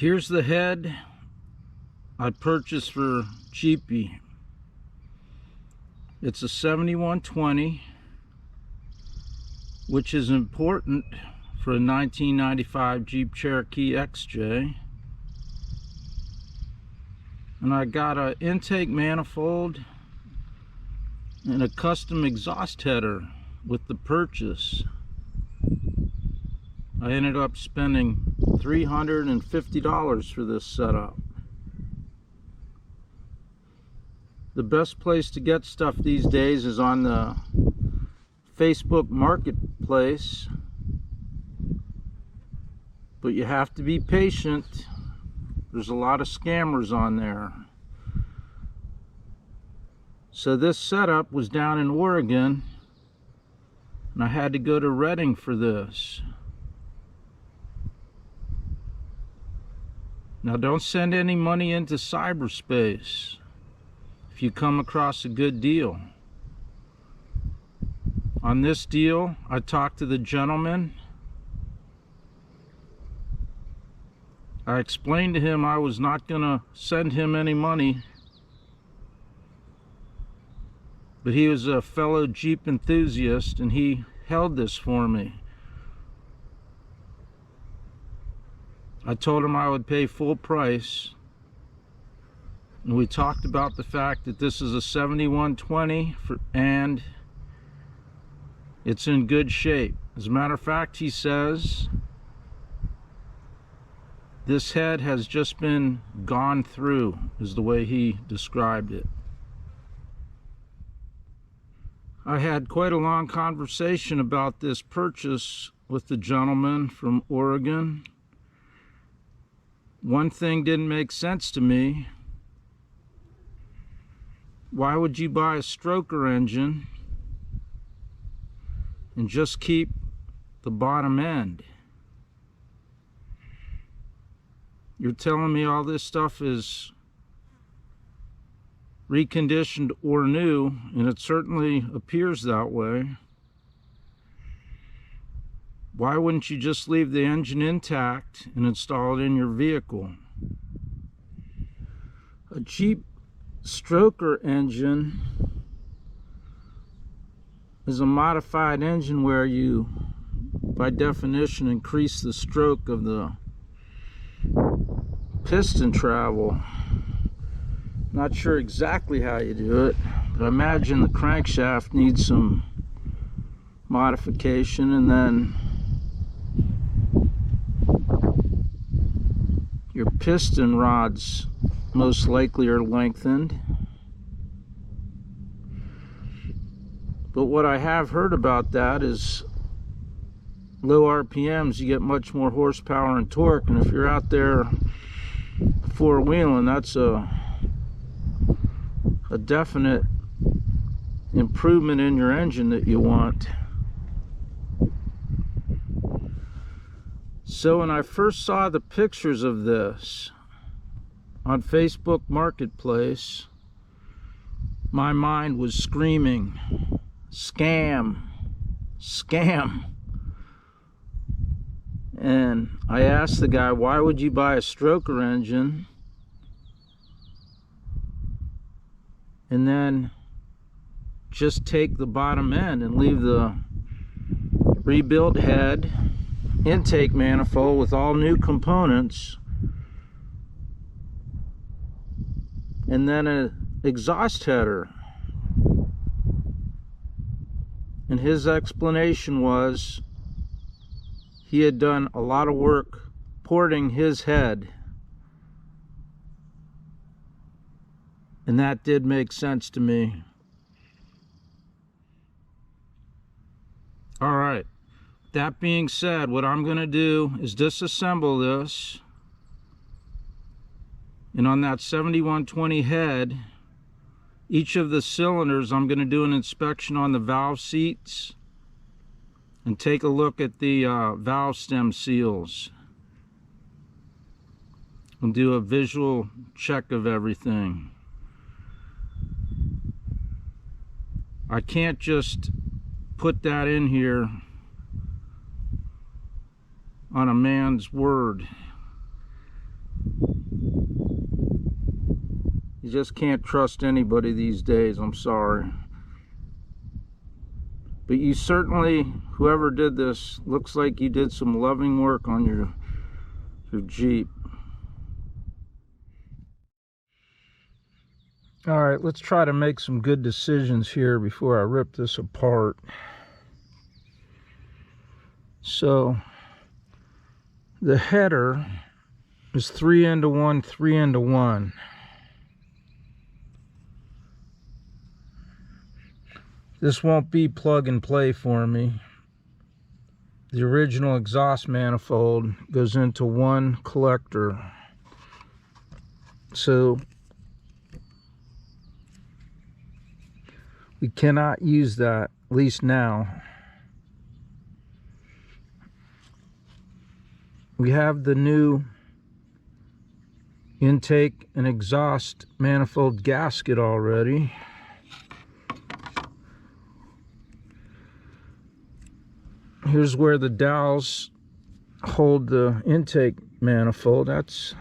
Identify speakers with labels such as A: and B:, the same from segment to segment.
A: Here's the head I purchased for cheapy. It's a 7120, which is important for a 1995 Jeep Cherokee XJ. And I got an intake manifold and a custom exhaust header with the purchase. I ended up spending $350 for this setup. The best place to get stuff these days is on the Facebook Marketplace, but you have to be patient. There's a lot of scammers on there. So this setup was down in Oregon, and I had to go to Redding for this. Now don't send any money into cyberspace if you come across a good deal. On this deal, I talked to the gentleman. I explained to him I was not going to send him any money, but he was a fellow Jeep enthusiast and he held this for me. I told him I would pay full price, and we talked about the fact that this is a 7120 and it's in good shape. As a matter of fact, he says this head has just been gone through, is the way he described it. I had quite a long conversation about this purchase with the gentleman from Oregon. One thing didn't make sense to me. Why would you buy a stroker engine and just keep the bottom end? You're telling me all this stuff is reconditioned or new, and it certainly appears that way. Why wouldn't you just leave the engine intact and install it in your vehicle? A Jeep stroker engine is a modified engine where you, by definition, increase the stroke of the piston travel. Not sure exactly how you do it, but I imagine the crankshaft needs some modification, and then your piston rods most likely are lengthened. But what I have heard about that is low RPMs, you get much more horsepower and torque, and if you're out there four-wheeling, that's a definite improvement in your engine that you want. So when I first saw the pictures of this on Facebook Marketplace, my mind was screaming, scam, scam. And I asked the guy, why would you buy a stroker engine and then just take the bottom end and leave the rebuilt head, intake manifold with all new components, and then an exhaust header? And his explanation was he had done a lot of work porting his head, and that did make sense to me. All right, that being said, what I'm going to do is disassemble this, and on that 7120 head, each of the cylinders, I'm going to do an inspection on the valve seats and take a look at the valve stem seals and do a visual check of everything. I can't just put that in here on a man's word. You just can't trust anybody these days, I'm sorry. But you certainly, whoever did this, looks like you did some loving work on your Jeep. All right, let's try to make some good decisions here before I rip this apart. So the header is 3-into-1, 3-into-1. This won't be plug and play for me. The original exhaust manifold goes into one collector. So we cannot use that, at least now. We have the new intake and exhaust manifold gasket already. Here's where the dowels hold the intake manifold. That's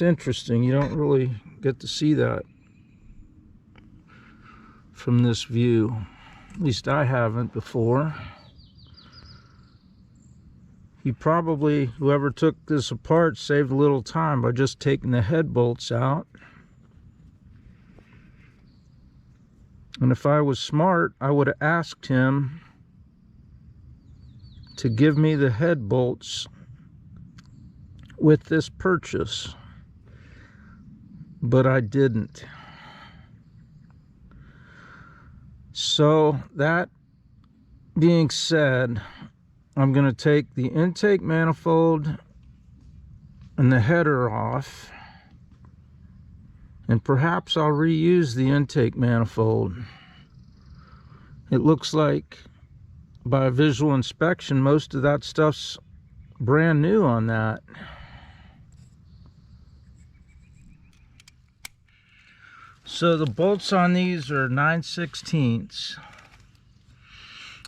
A: interesting. You don't really get to see that from this view. At least I haven't before. Whoever took this apart saved a little time by just taking the head bolts out. And if I was smart, I would have asked him to give me the head bolts with this purchase, but I didn't. So that being said, I'm going to take the intake manifold and the header off, and perhaps I'll reuse the intake manifold. It looks like by visual inspection most of that stuff's brand new on that. So the bolts on these are 9/16,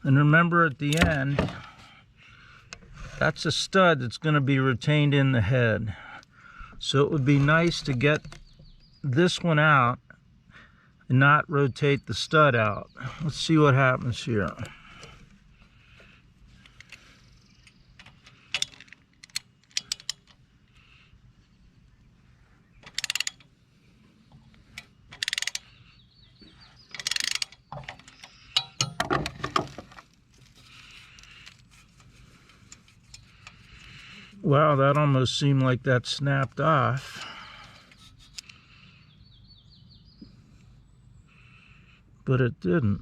A: and remember at the end, that's a stud that's going to be retained in the head. So it would be nice to get this one out and not rotate the stud out. Let's see what happens here. Wow, that almost seemed like that snapped off. But it didn't.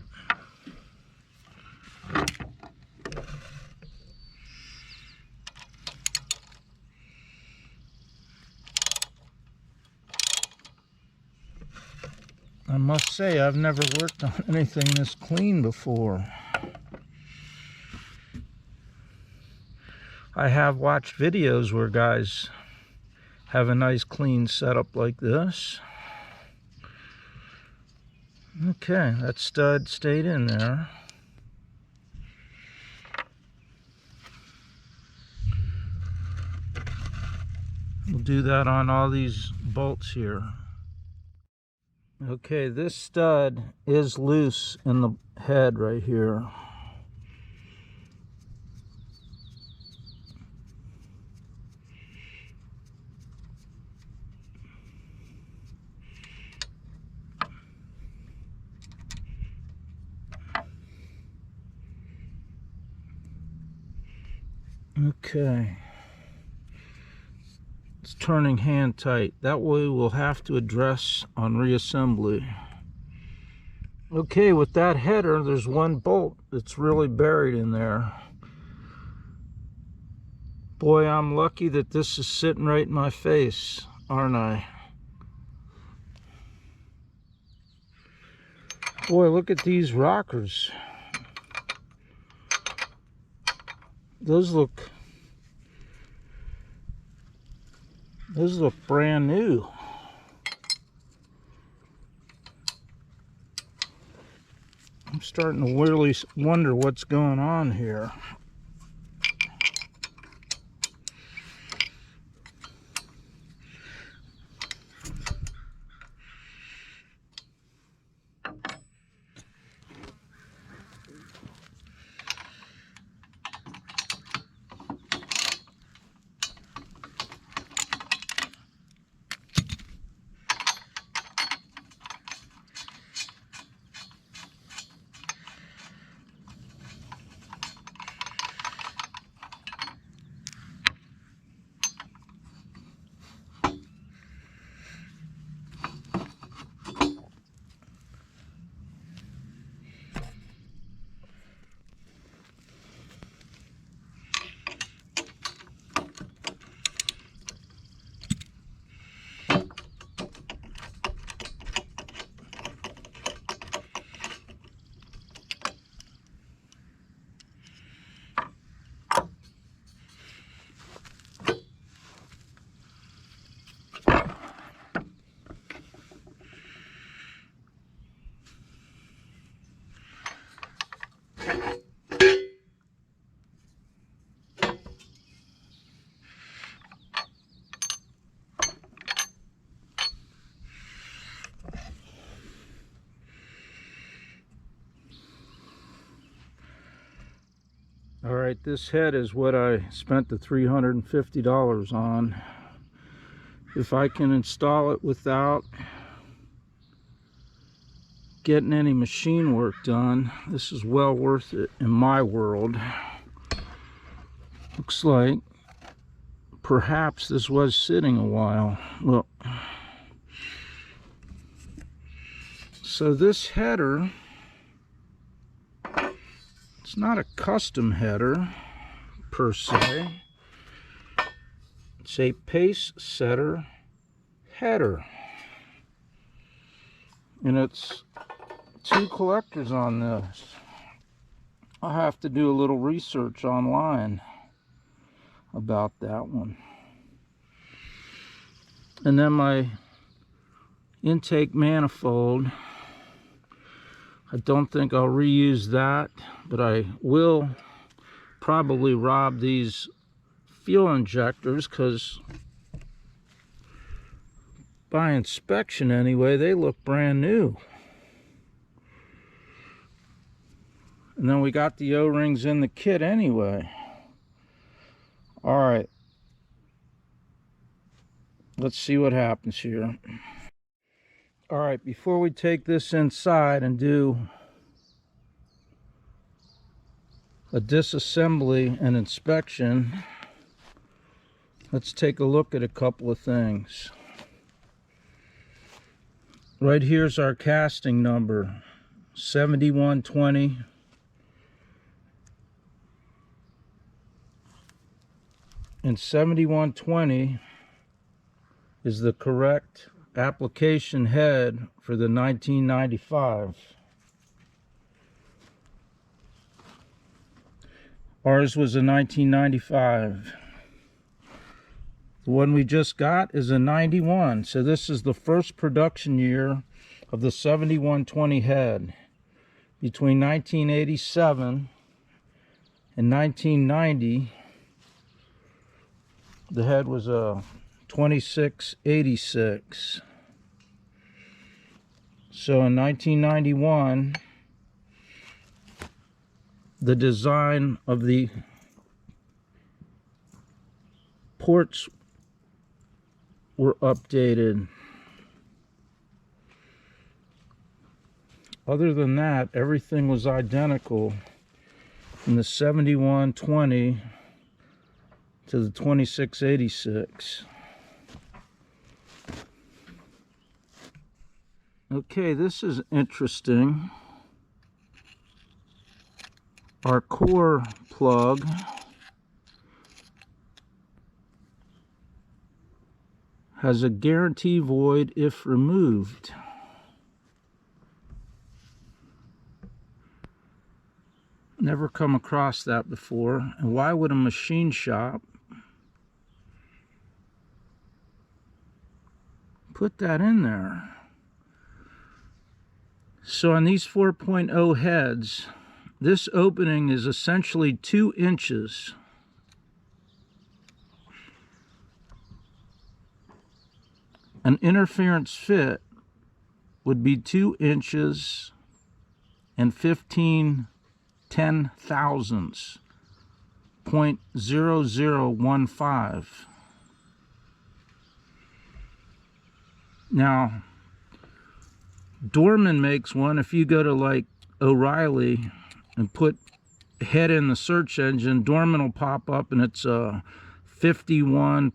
A: I must say, I've never worked on anything this clean before. I have watched videos where guys have a nice clean setup like this. Okay, that stud stayed in there. We'll do that on all these bolts here. Okay, this stud is loose in the head right here. Okay, it's turning hand tight. That way we'll have to address on reassembly. Okay, with that header, there's one bolt that's really buried in there. Boy, I'm lucky that this is sitting right in my face, aren't I? Boy, look at these rockers. Those look brand new. I'm starting to really wonder what's going on here. Alright, this head is what I spent the $350 on. If I can install it without getting any machine work done, this is well worth it in my world. Looks like perhaps this was sitting a while. Look. So this header, it's not a custom header per se. It's a pace setter header. And it's 2 collectors on this. I'll have to do a little research online about that one. And then my intake manifold, I don't think I'll reuse that, but I will probably rob these fuel injectors, because by inspection anyway, they look brand new. And then we got the O-rings in the kit anyway. Alright, let's see what happens here. Alright, before we take this inside and do a disassembly and inspection, let's take a look at a couple of things. Right here's our casting number, 7120. And 7120 is the correct application head for the 1995. Ours was a 1995. The one we just got is a 91. So this is the first production year of the 7120 head. Between 1987 and 1990, the head was a 2686. So in 1991, the design of the ports were updated. Other than that, everything was identical from the 7120 to the 2686. Okay, this is interesting. Our core plug has a guarantee void if removed. Never come across that before. And why would a machine shop put that in there? So on these 4.0 heads, this opening is essentially 2 inches. An interference fit would be 2 inches and 15 ten-thousandths, 0.0015. Now, Dorman makes one. If you go to like O'Reilly and put head in the search engine, Dorman will pop up and it's a 51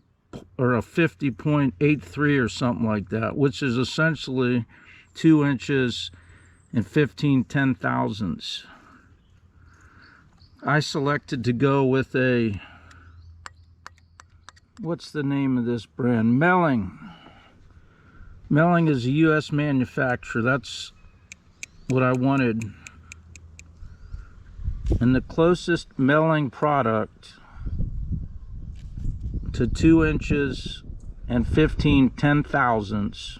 A: or a 50.83 or something like that, which is essentially 2 inches and 15 ten-thousandths. I selected to go with a, what's the name of this brand? Melling. Melling is a U.S. manufacturer. That's what I wanted. And the closest Melling product to 2 inches and 15 ten-thousandths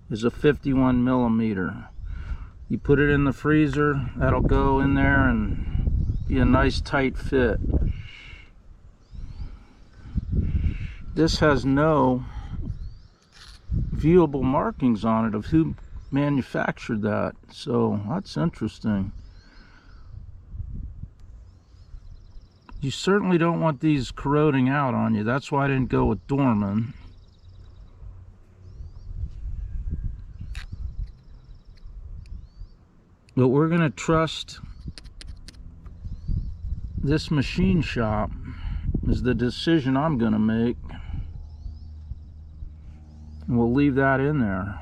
A: is a 51 millimeter. You put it in the freezer, that'll go in there and be a nice tight fit. This has no viewable markings on it of who manufactured that, so that's interesting. You certainly don't want these corroding out on you. That's why I didn't go with Dorman. But we're going to trust this machine shop is the decision I'm going to make. And we'll leave that in there.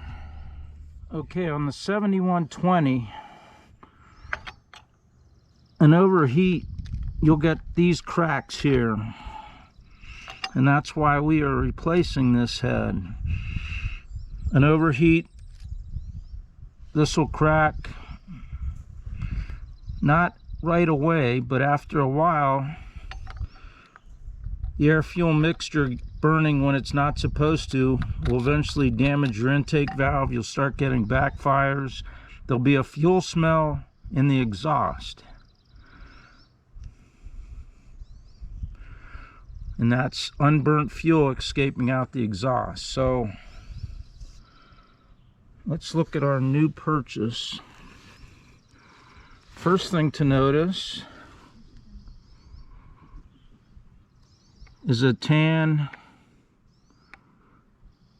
A: Okay, on the 7120, an overheat, you'll get these cracks here. And that's why we are replacing this head. An overheat, this will crack. Not right away, but after a while, the air-fuel mixture burning when it's not supposed to will eventually damage your intake valve. You'll start getting backfires. There'll be a fuel smell in the exhaust. And that's unburnt fuel escaping out the exhaust. So let's look at our new purchase. First thing to notice is a tan,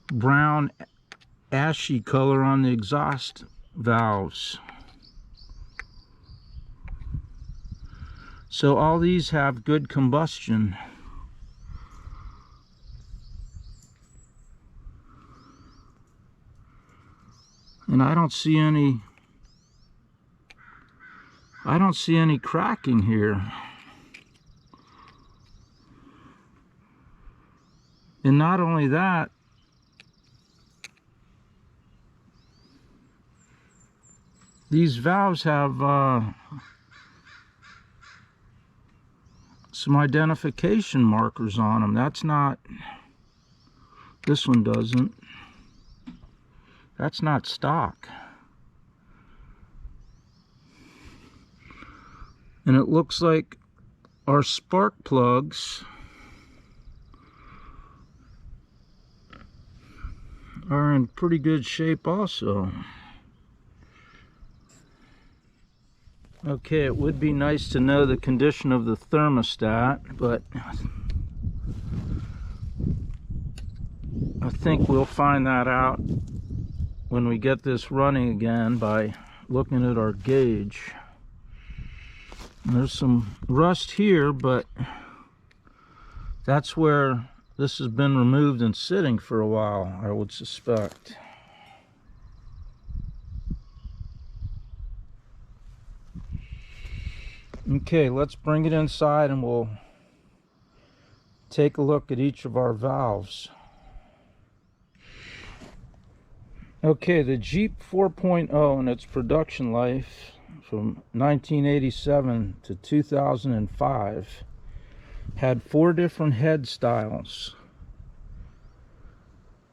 A: brown, ashy color on the exhaust valves. So all these have good combustion. And I don't see any cracking here. And not only that, these valves have some identification markers on them. That's not, this one doesn't. That's not stock. And it looks like our spark plugs are in pretty good shape also. Okay, it would be nice to know the condition of the thermostat, but I think we'll find that out when we get this running again by looking at our gauge. There's some rust here, but that's where this has been removed and sitting for a while, I would suspect. Okay, let's bring it inside and we'll take a look at each of our valves. Okay, the Jeep 4.0 in its production life from 1987 to 2005 had 4 different head styles.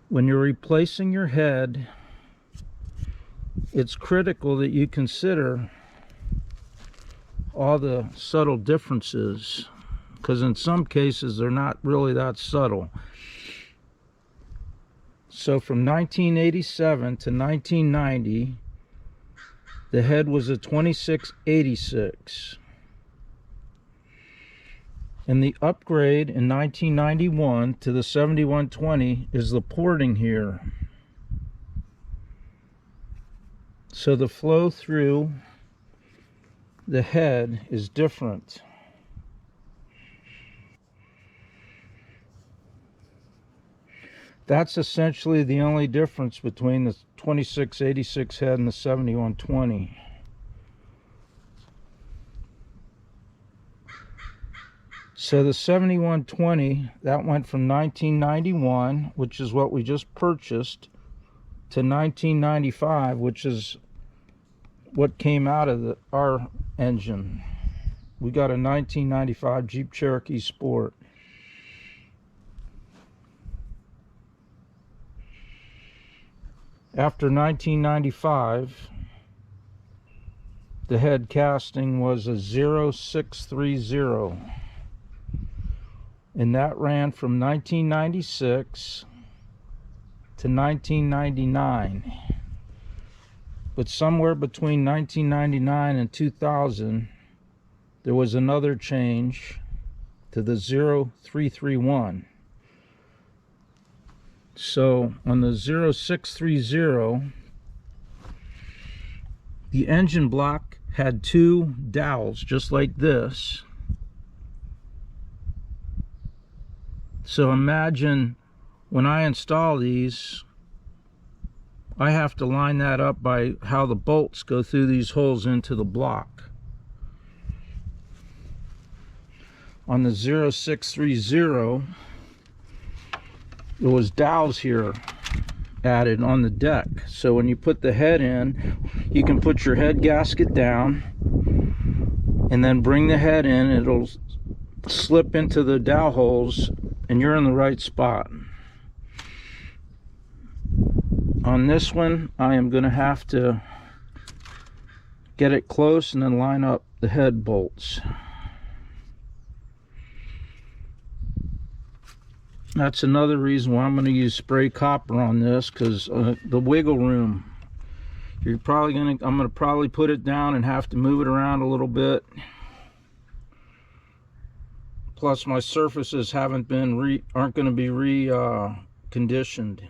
A: When you're replacing your head, it's critical that you consider all the subtle differences, because in some cases they're not really that subtle. So from 1987 to 1990, the head was a 2686. And the upgrade in 1991 to the 7120 is the porting here. So the flow through the head is different. That's essentially the only difference between the 2686 head and the 7120. So the 7120, that went from 1991, which is what we just purchased, to 1995, which is what came out of our engine. We got a 1995 Jeep Cherokee Sport. After 1995, the head casting was a 0630, and that ran from 1996 to 1999. But somewhere between 1999 and 2000, there was another change, to the 0331. So on the 0630, the engine block had two dowels just like this. So imagine when I install these, I have to line that up by how the bolts go through these holes into the block. On the 0630, there was dowels here added on the deck. So when you put the head in, you can put your head gasket down and then bring the head in. It'll slip into the dowel holes and you're in the right spot. On this one, I am going to have to get it close and then line up the head bolts. That's another reason why I'm going to use spray copper on this, because the wiggle room, I'm going to probably put it down and have to move it around a little bit. Plus my surfaces aren't going to be reconditioned.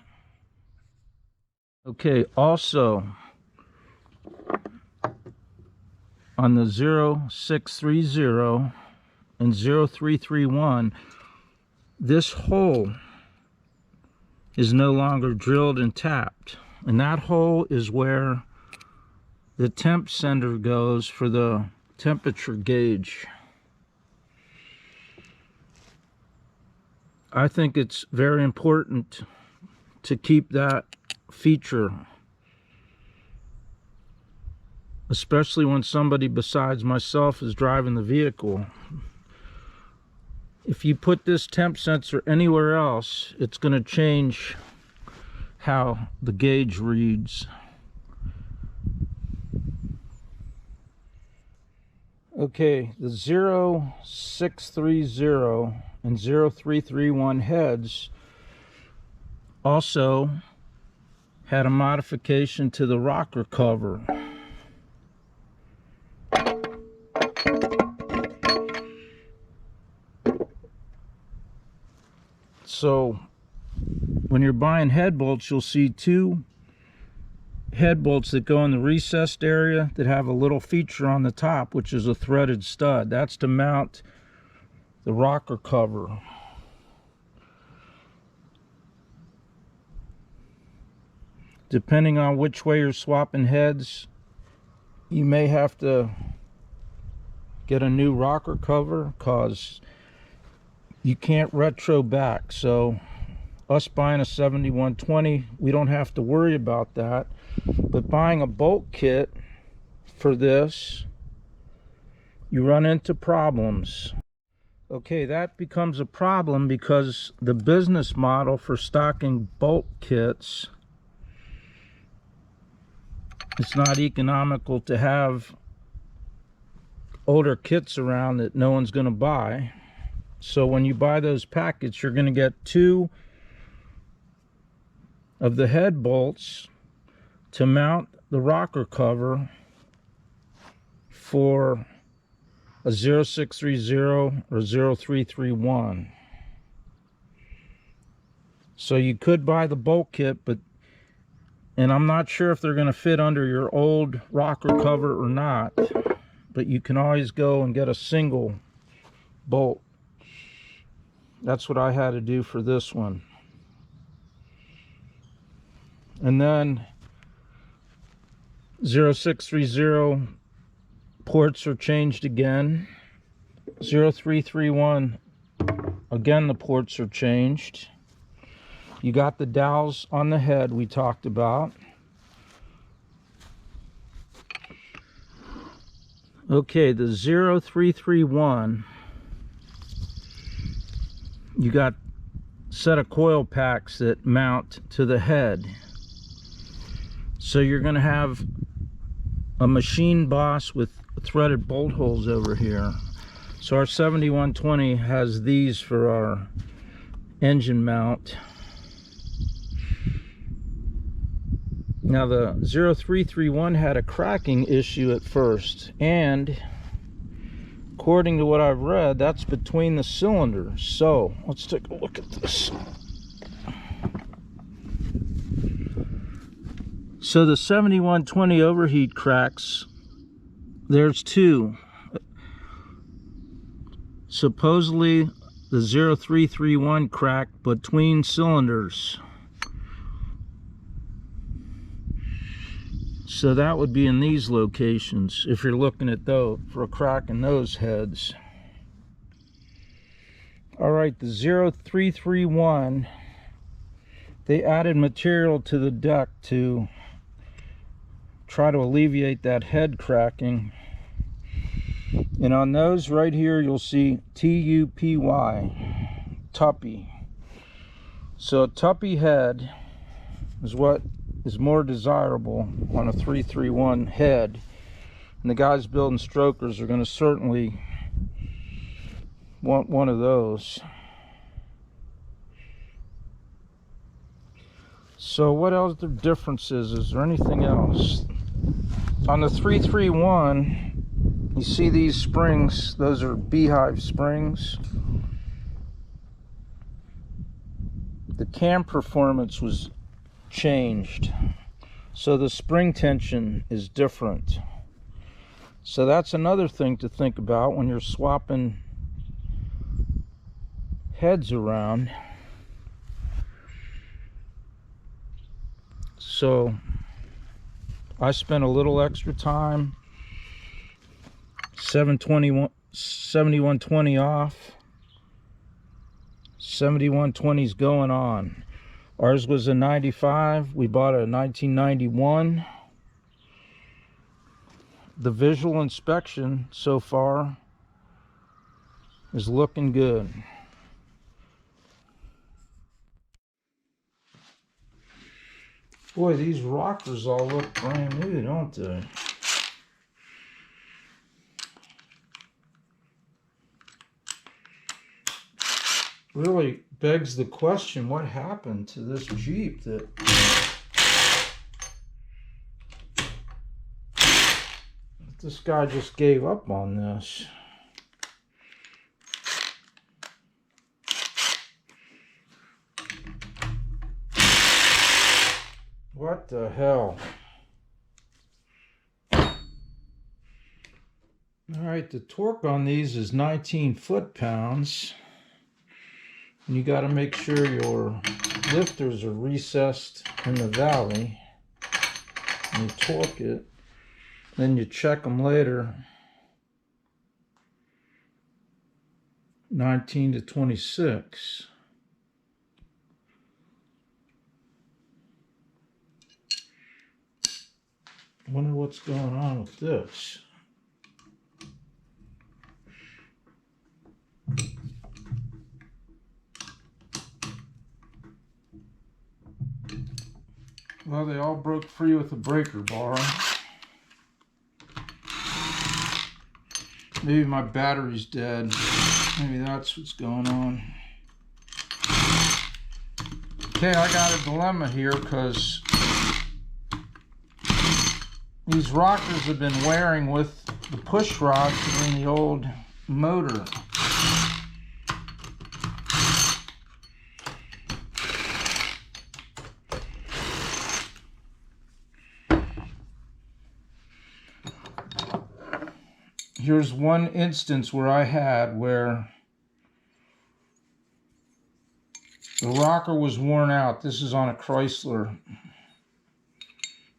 A: Okay, also on the 0630 and 0331, this hole is no longer drilled and tapped, and that hole is where the temp sender goes for the temperature gauge. I think it's very important to keep that feature, especially when somebody besides myself is driving the vehicle. If you put this temp sensor anywhere else, it's going to change how the gauge reads. Okay, the 0630 and 0331 heads also had a modification to the rocker cover. So when you're buying head bolts, you'll see two head bolts that go in the recessed area that have a little feature on the top, which is a threaded stud. That's to mount the rocker cover. Depending on which way you're swapping heads, you may have to get a new rocker cover, because you can't retro back. So us buying a 7120, we don't have to worry about that. But buying a bolt kit for this, you run into problems. Okay, that becomes a problem because the business model for stocking bolt kits, it's not economical to have older kits around that no one's going to buy. So when you buy those packets, you're going to get two of the head bolts to mount the rocker cover for a 0630 or 0331. So you could buy the bolt kit, and I'm not sure if they're going to fit under your old rocker cover or not, but you can always go and get a single bolt. That's what I had to do for this one. And then 0630 ports are changed again. 0331, again the ports are changed. You got the dowels on the head we talked about. Okay, the 0331, you got a set of coil packs that mount to the head. So you're going to have a machine boss with threaded bolt holes over here. So our 7120 has these for our engine mount. Now the 0331 had a cracking issue at first, and according to what I've read, that's between the cylinders. So let's take a look at this. So the 7120 overheat cracks, there's two. Supposedly the 0331 crack between cylinders. So that would be in these locations if you're looking at those for a crack in those heads. Alright, the 0331, they added material to the deck to try to alleviate that head cracking. And on those right here, you'll see TUPY, Tuppy. So a Tuppy head is what is more desirable on a 331 head. And the guys building strokers are going to certainly want one of those. So what else are differences? Is there anything else? On the 331, you see these springs, those are beehive springs. The cam performance was changed, so the spring tension is different. So that's another thing to think about when you're swapping heads around. So I spent a little extra time. 7120 off, 7120's going on. Ours was a 95. We bought a 1991. The visual inspection so far is looking good. Boy, these rockers all look brand new, don't they? Really begs the question, what happened to this Jeep that this guy just gave up on this? What the hell? Alright, the torque on these is 19 foot-pounds. And you got to make sure your lifters are recessed in the valley. And you torque it. Then you check them later. 19 to 26. I wonder what's going on with this. Well, they all broke free with the breaker bar. Maybe my battery's dead. Maybe that's what's going on. Okay, I got a dilemma here because these rockers have been wearing with the push rods in the old motor. Here's one instance where I had where the rocker was worn out. This is on a Chrysler.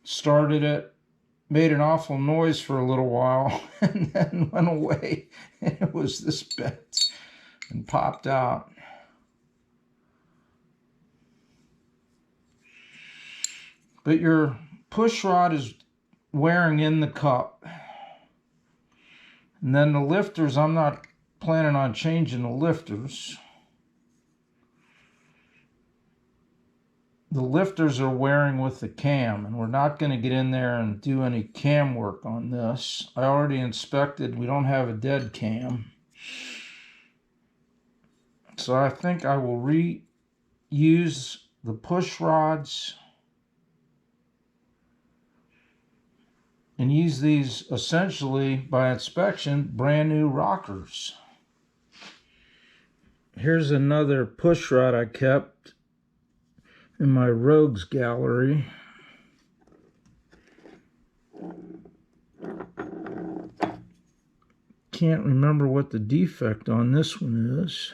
A: Started it, made an awful noise for a little while, and then went away. And it was this bent and popped out. But your push rod is wearing in the cup. And then the lifters, I'm not planning on changing the lifters. The lifters are wearing with the cam, and we're not going to get in there and do any cam work on this. I already inspected, we don't have a dead cam. So I think I will reuse the push rods and use these essentially, by inspection, brand new rockers. Here's another push rod I kept in my rogues gallery. Can't remember what the defect on this one is.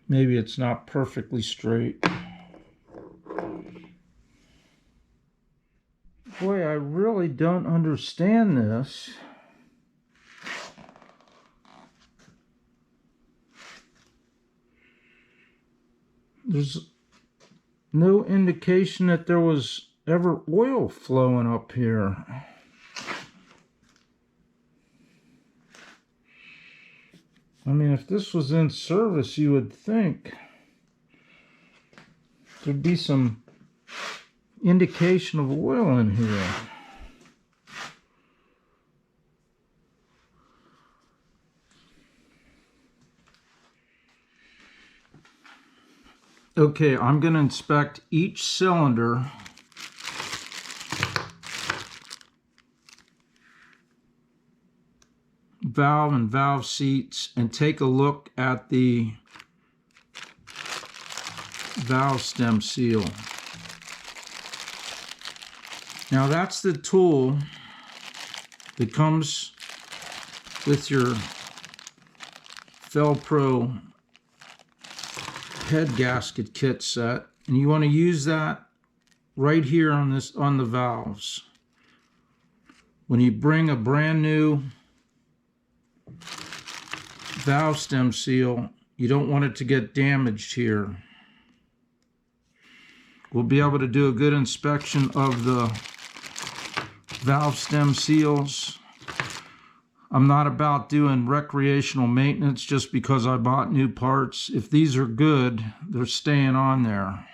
A: Maybe it's not perfectly straight. Boy, I really don't understand this. There's no indication that there was ever oil flowing up here. I mean, if this was in service, you would think there'd be some indication of oil in here. Okay, I'm going to inspect each cylinder valve and valve seats and take a look at the valve stem seal. Now that's the tool that comes with your Fel-Pro head gasket kit set, and you want to use that right here on the valves. When you bring a brand new valve stem seal, you don't want it to get damaged here. We'll be able to do a good inspection of the valve stem seals. I'm not about doing recreational maintenance just because I bought new parts. If these are good, they're staying on there.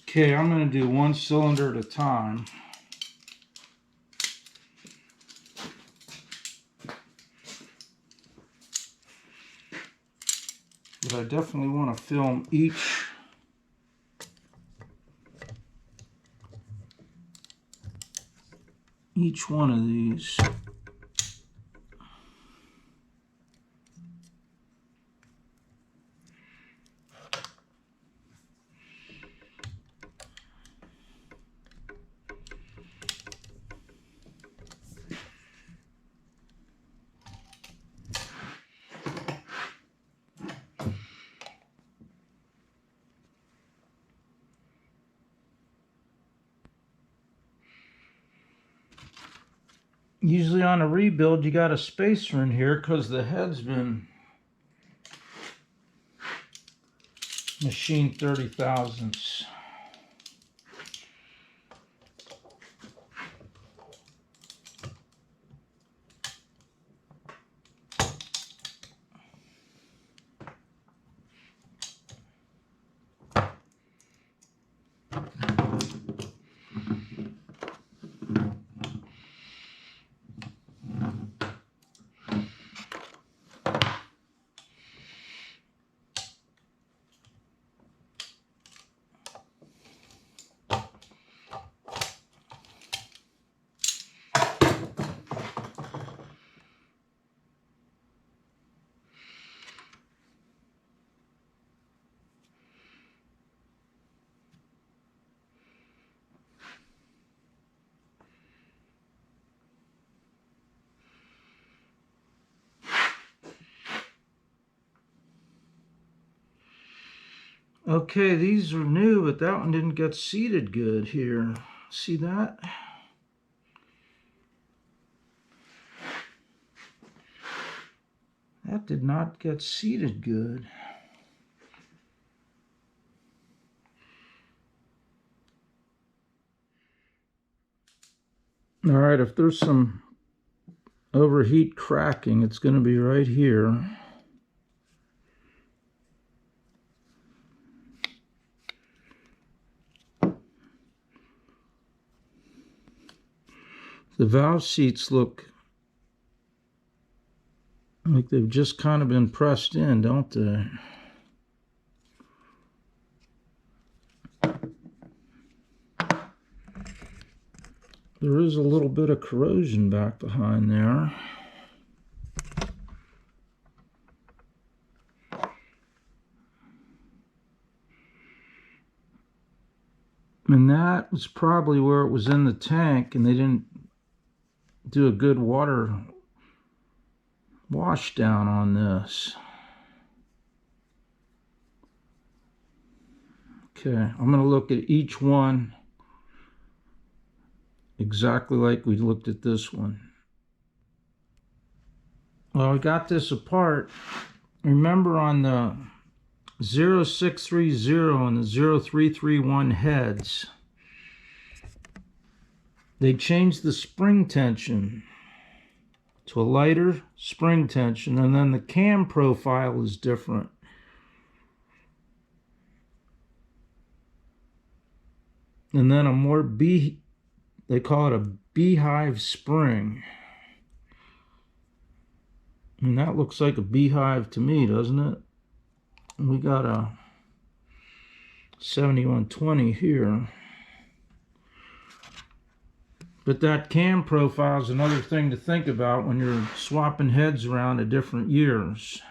A: Okay, I'm going to do one cylinder at a time. But I definitely want to film each one of these. Usually on a rebuild, you got a spacer in here because the head's been machined 30 thousandths. Okay, these are new, but that one didn't get seated good here. See that? That did not get seated good. All right, if there's some overheat cracking, it's going to be right here. The valve seats look Like they've just kind of been pressed in, don't they? There is a little bit of corrosion back behind there. And that was probably where it was in the tank and they didn't do a good water wash down on this. Okay, I'm going to look at each one exactly like we looked at this one. Well, I got this apart. Remember on the 0630 and the 0331 heads, they changed the spring tension to a lighter spring tension, and then the cam profile is different. And then a more they call it a beehive spring. And that looks like a beehive to me, doesn't it? And we got a 7120 here. But that cam profile is another thing to think about when you're swapping heads around to different years.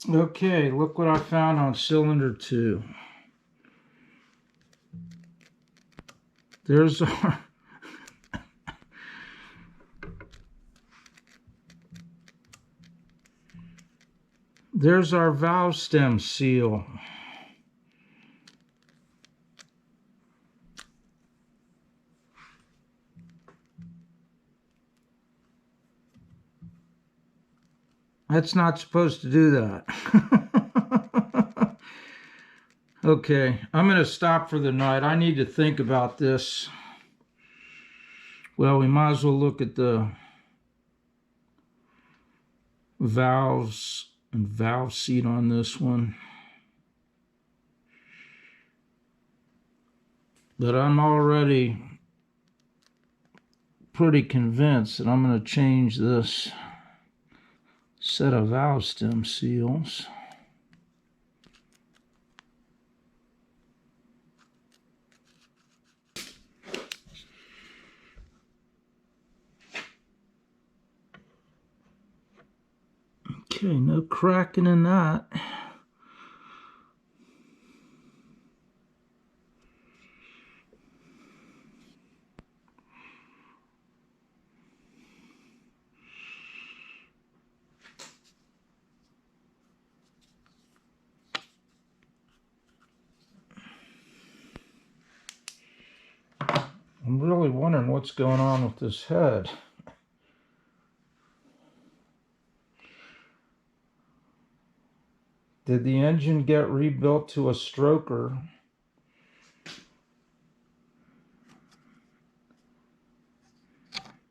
A: Okay, look what I found on cylinder 2. There's our there's our valve stem seal. That's not supposed to do that. Okay, I'm going to stop for the night. I need to think about this. Well, we might as well look at the valves and valve seat on this one. But I'm already pretty convinced that I'm going to change this set of valve stem seals. Okay, no cracking in that. I'm really wondering what's going on with this head. Did the engine get rebuilt to a stroker?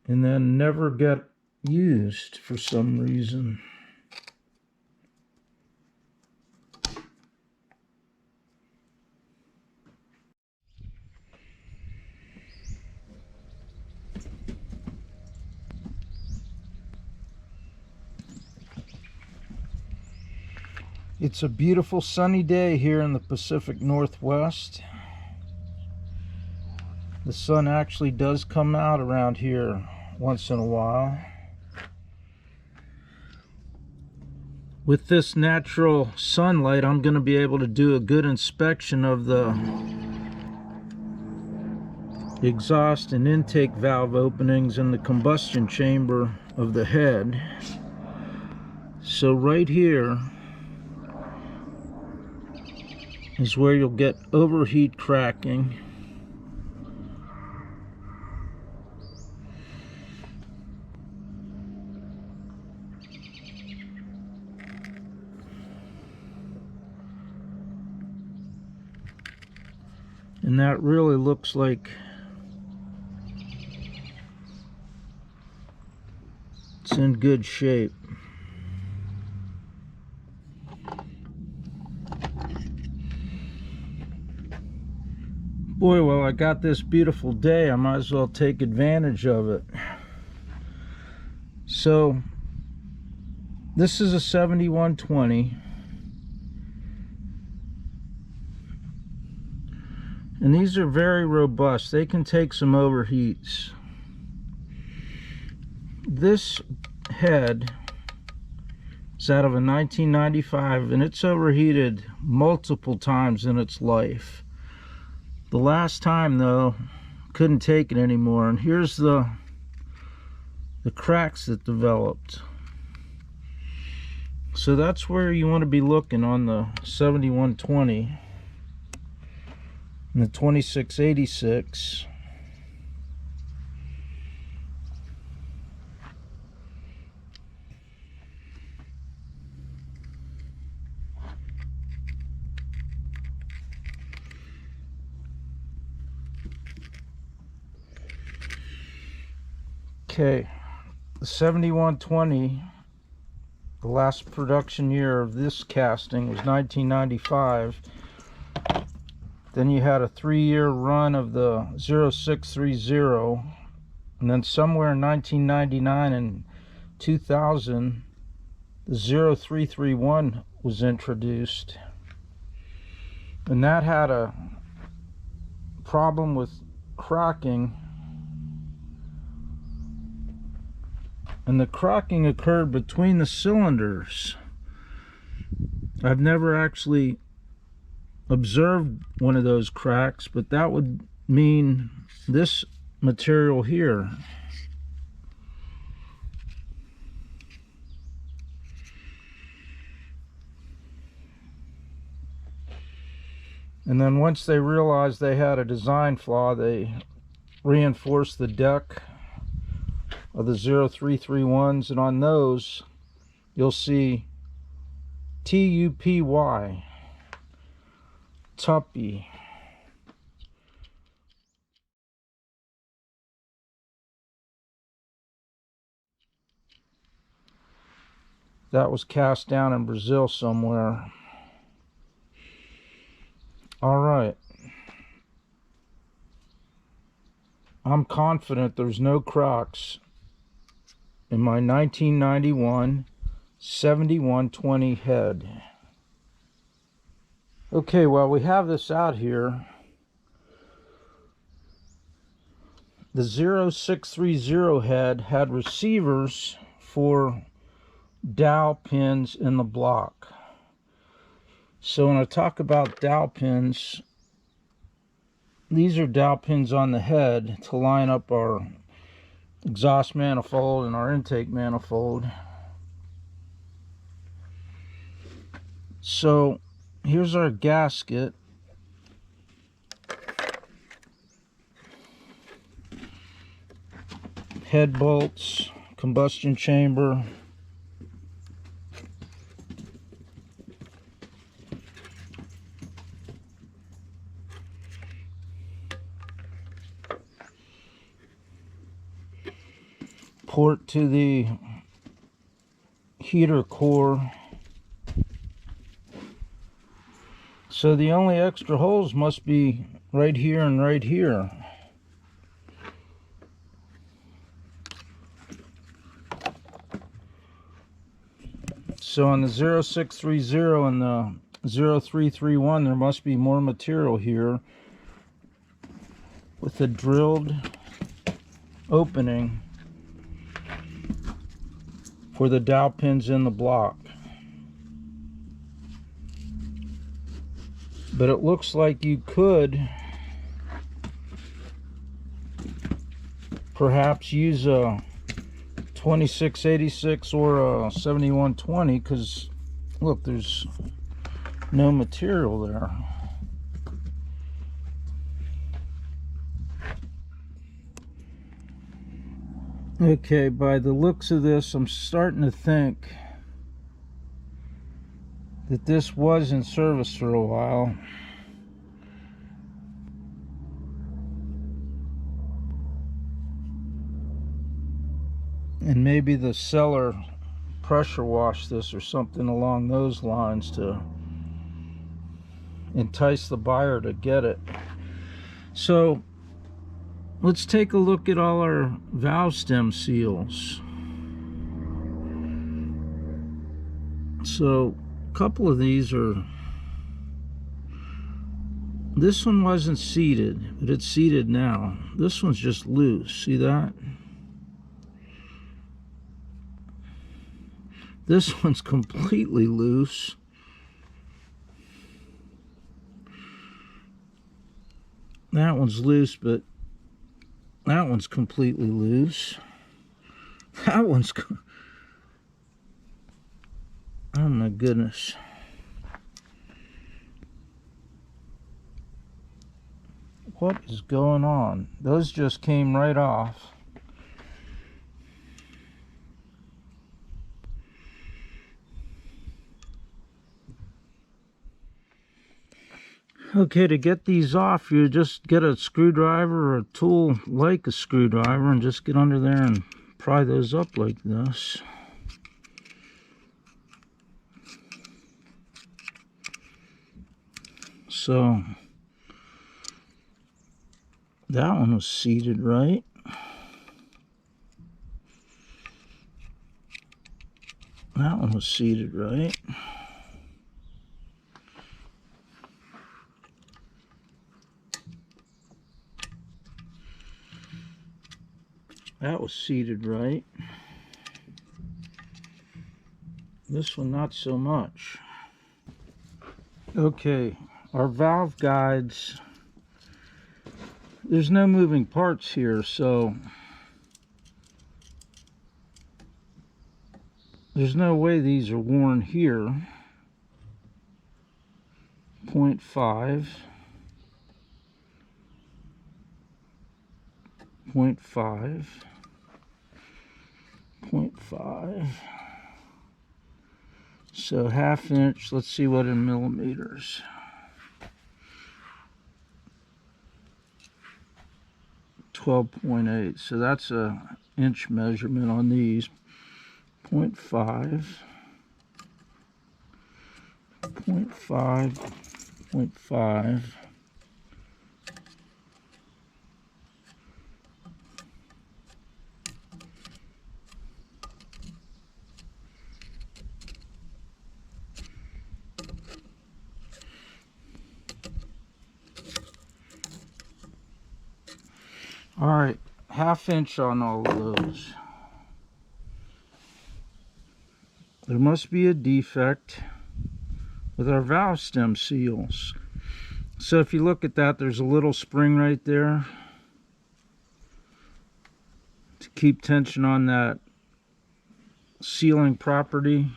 A: And then never get used for some reason? It's a beautiful sunny day here in the Pacific Northwest. The sun actually does come out around here once in a while. With this natural sunlight, I'm going to be able to do a good inspection of the exhaust and intake valve openings in the combustion chamber of the head. So right here is where you'll get overheat cracking. And that really looks like it's in good shape. Boy, well, I got this beautiful day, I might as well take advantage of it. So this is a 7120, and these are very robust. They can take some overheats. This head is out of a 1995, and it's overheated multiple times in its life. The last time, though, couldn't take it anymore, and here's the cracks that developed. So that's where you want to be looking on the 7120 and the 2686. Okay, the 7120, the last production year of this casting was 1995. Then you had a 3-year run of the 0630, and then somewhere in 1999 and 2000, the 0331 was introduced, and that had a problem with cracking. And the cracking occurred between the cylinders. I've never actually observed one of those cracks, but that would mean this material here. And then once they realized they had a design flaw, they reinforced the deck of the 0331s, and on those you'll see TUPY, Tuppy. That was cast down in Brazil somewhere. All right, I'm confident there's no cracks in my 1991 7120 head. Okay, well, we have this out here. The 0630 head had receivers for dowel pins in the block. So when I talk about dowel pins, these are dowel pins on the head to line up our exhaust manifold and our intake manifold. So here's our gasket. Head bolts, combustion chamber, port to the heater core. So the only extra holes must be right here and right here. So on the 0630 and the 0331, there must be more material here with a drilled opening for the dowel pins in the block. But it looks like you could perhaps use a 2686 or a 7120, because look, there's no material there. Okay, by the looks of this, I'm starting to think that this was in service for a while. And maybe the seller pressure washed this or something along those lines to entice the buyer to get it. So let's take a look at all our valve stem seals. So a couple of these are, this one wasn't seated, but it's seated now. This one's just loose, see that? This one's completely loose. That one's loose, but that one's completely loose. That one's, oh my goodness. What is going on? Those just came right off. Okay, to get these off, you just get a screwdriver or a tool like a screwdriver and just get under there and pry those up like this. So that one was seated right. That one was seated right. That was seated right. This one not so much. Okay, our valve guides, there's no moving parts here, so there's no way these are worn here. 0.5, 0.5, 0.5. So 1/2 inch, let's see what in millimeters. 12.8, so that's a inch measurement on these. 0.5, 0.5, 0.5. All right, 1/2 inch on all of those. There must be a defect with our valve stem seals. So if you look at that, there's a little spring right there to keep tension on that sealing property.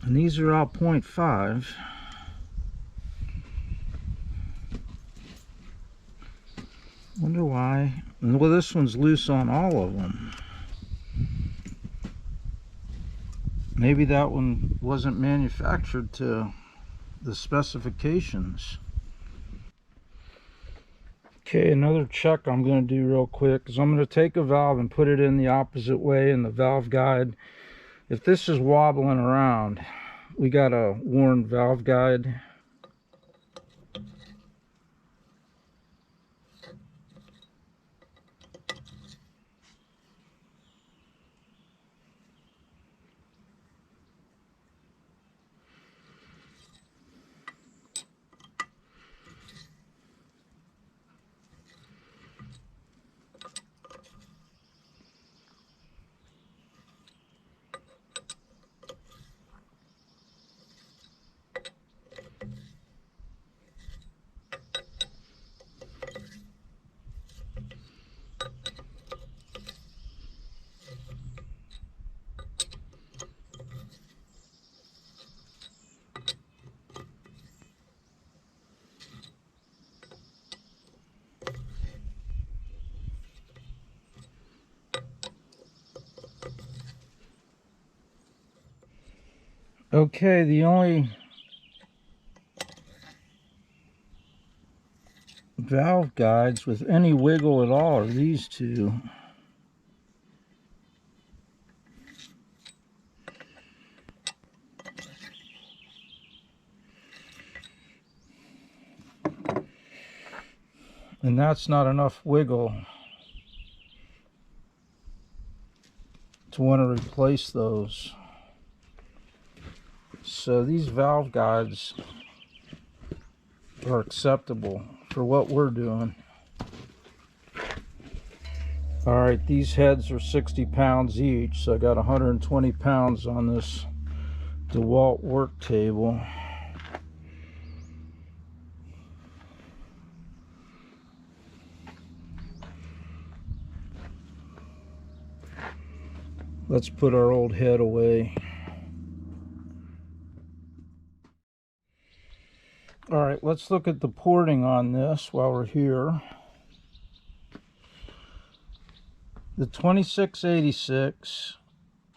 A: And these are all 0.5. Wonder why. Well, this one's loose on all of them. Maybe that one wasn't manufactured to the specifications. Okay, another check I'm going to do real quick is I'm going to take a valve and put it in the opposite way in the valve guide. If this is wobbling around, we got a worn valve guide. Okay, the only valve guides with any wiggle at all are these two. and that's not enough wiggle to want to replace those. So these valve guides are acceptable for what we're doing. Alright, these heads are 60 pounds each, so I got 120 pounds on this DeWalt work table. Let's put our old head away. Alright, let's look at the porting on this while we're here. The 2686,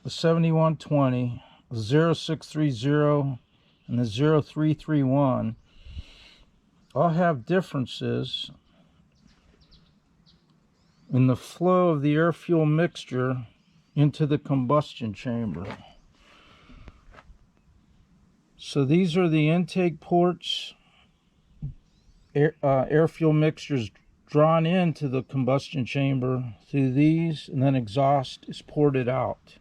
A: the 7120, the 0630, and the 0331 all have differences in the flow of the air-fuel mixture into the combustion chamber. So these are the intake ports. Air-fuel mixtures drawn into the combustion chamber through these, and then exhaust is ported out.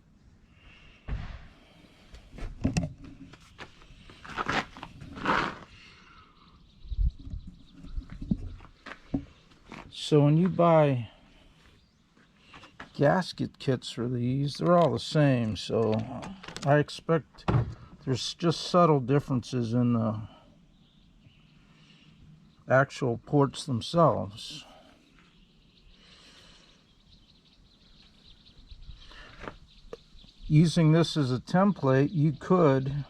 A: So when you buy gasket kits for these, they're all the same, so I expect there's just subtle differences in the actual ports themselves. Using this as a template, you could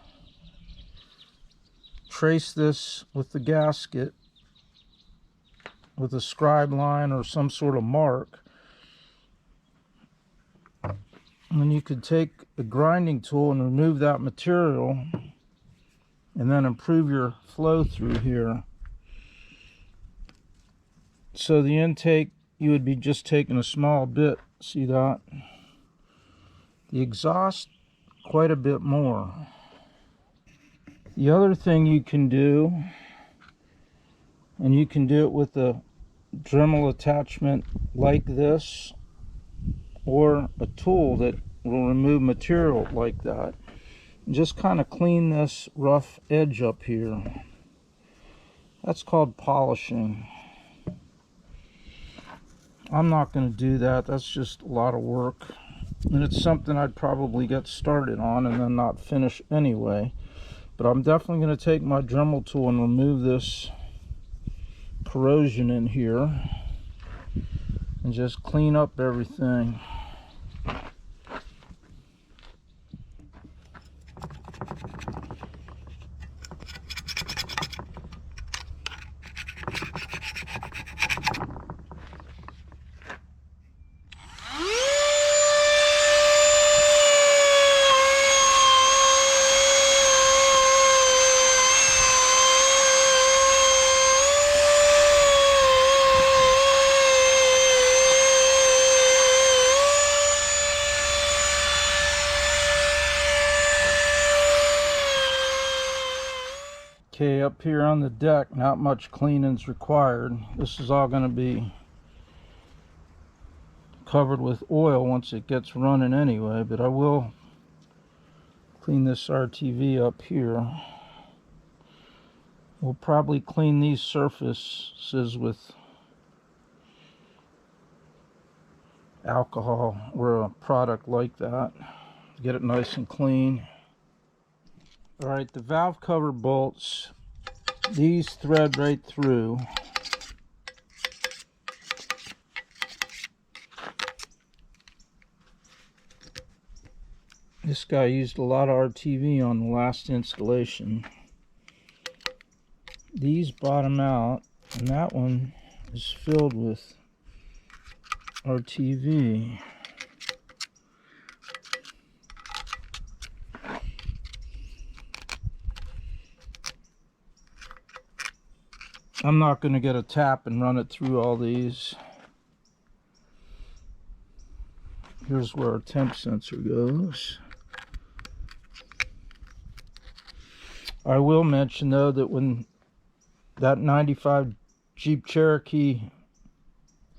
A: trace this with the gasket with a scribe line or some sort of mark, and then you could take a grinding tool and remove that material and then improve your flow through here. So the intake, you would be just taking a small bit, see that? The exhaust, quite a bit more. The other thing you can do, and you can do it with a Dremel attachment like this, or a tool that will remove material like that. And just kind of clean this rough edge up here. That's called polishing. I'm not going to do that. That's just a lot of work. And it's something I'd probably get started on and then not finish anyway. But I'm definitely going to take my Dremel tool and remove this corrosion in here and just clean up everything. Okay, up here on the deck, not much cleaning's required. This is all going to be covered with oil once it gets running anyway, but I will clean this RTV up here. We'll probably clean these surfaces with alcohol or a product like that to get it nice and clean. Alright, the valve cover bolts, these thread right through. This guy used a lot of RTV on the last installation. These bottom out, and that one is filled with RTV. I'm not going to get a tap and run it through all these. Here's where our temp sensor goes. I will mention though that when that 95 Jeep Cherokee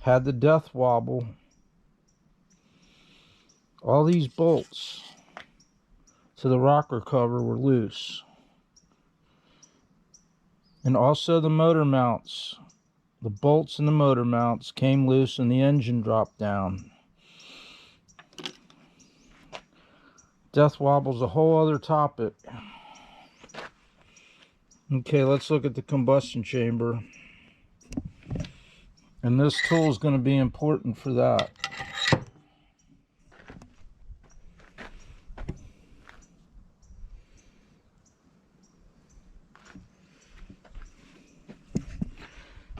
A: had the death wobble. All these bolts to the rocker cover were loose. And also the motor mounts. The bolts in the motor mounts came loose and the engine dropped down. Death wobble's a whole other topic. Okay, let's look at the combustion chamber. And this tool is going to be important for that.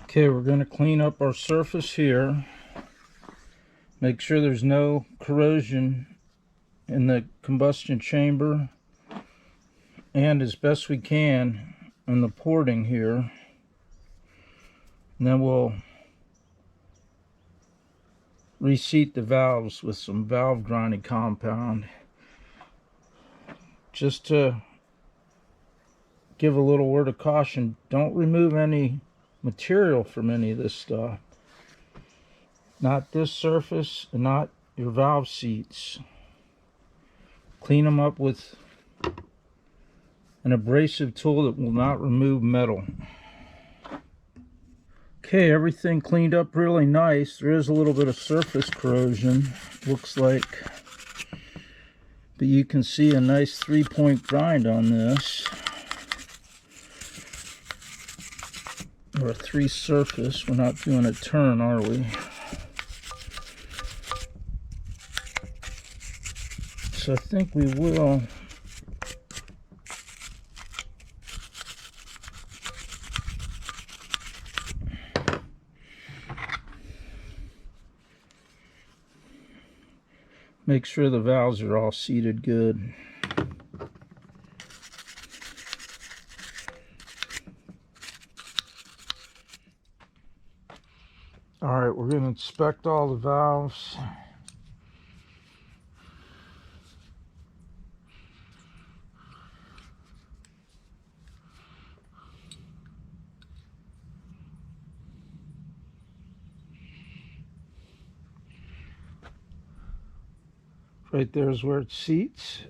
A: Okay, we're going to clean up our surface here. Make sure there's no corrosion in the combustion chamber. And as best we can in the porting here. And then we'll reseat the valves with some valve grinding compound. Just to give a little word of caution, don't remove any material from any of this stuff. Not this surface and not your valve seats. Clean them up with an abrasive tool that will not remove metal. Okay, everything cleaned up really nice. There is a little bit of surface corrosion, looks like. But you can see a nice 3-point grind on this. Or a 3 surface. We're not doing a turn, are we? So I think we will make sure the valves are all seated good. All right, we're going to inspect all the valves. Right there is where it seats.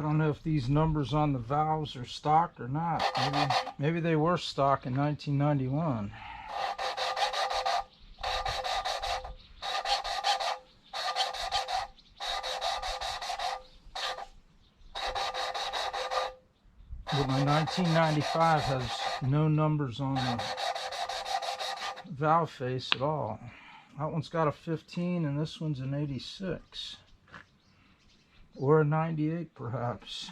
A: don't know if these numbers on the valves are stock or not. Maybe they were stock in 1991. But my 1995 has no numbers on the valve face at all. That one's got a 15 and this one's an 86. Or a 98 perhaps.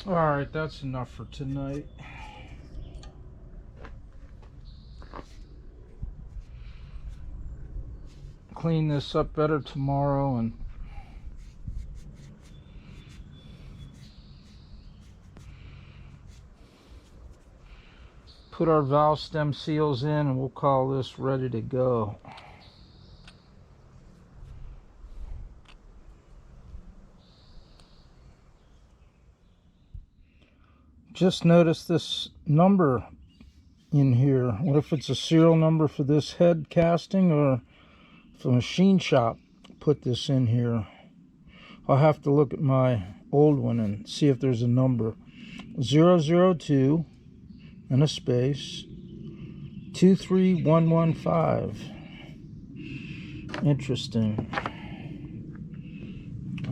A: Alright, that's enough for tonight. Clean this up better tomorrow and put our valve stem seals in, and we'll call this ready to go. Just notice this number in here. What if it's a serial number for this head casting, or if a machine shop put this in here? I'll have to look at my old one and see if there's a number. 002 and a space 23115. Interesting.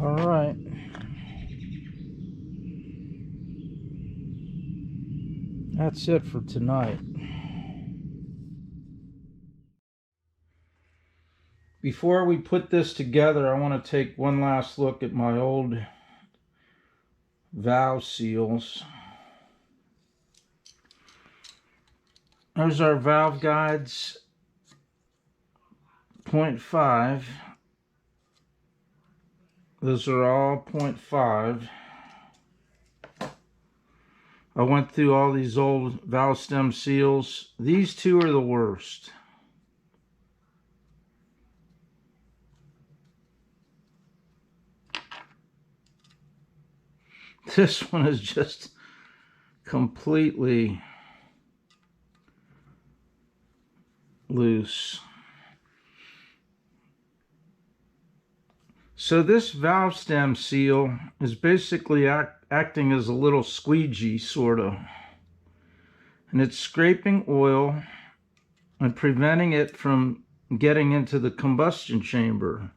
A: All right. That's it for tonight. Before we put this together, I want to take one last look at my old valve seals. There's our valve guides, 0.5. Those are all 0.5. I went through all these old valve stem seals. These two are the worst. This one is just completely loose. So this valve stem seal is basically acting as a little squeegee, sort of. And it's scraping oil and preventing it from getting into the combustion chamber.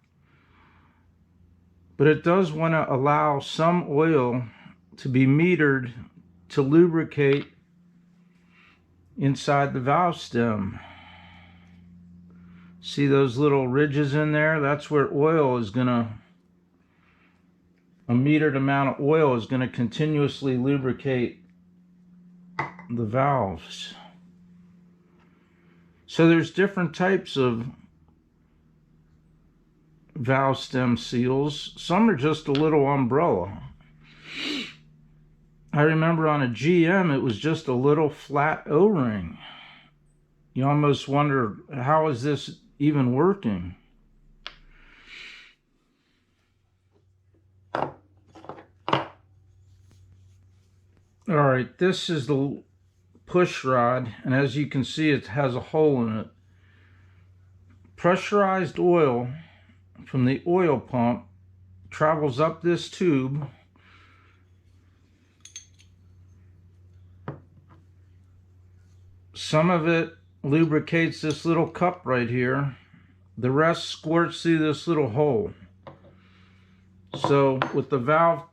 A: But it does want to allow some oil to be metered to lubricate inside the valve stem. See those little ridges in there? That's where oil is gonna, a metered amount of oil is gonna continuously lubricate the valves. So there's different types of valve stem seals. Some are just a little umbrella. I remember on a GM it was just a little flat O-ring. You almost wonder, how is this even working? Alright, this is the push rod, and as you can see it has a hole in it. Pressurized oil from the oil pump travels up this tube some of it lubricates this little cup right here, the rest squirts through this little hole. So with the valve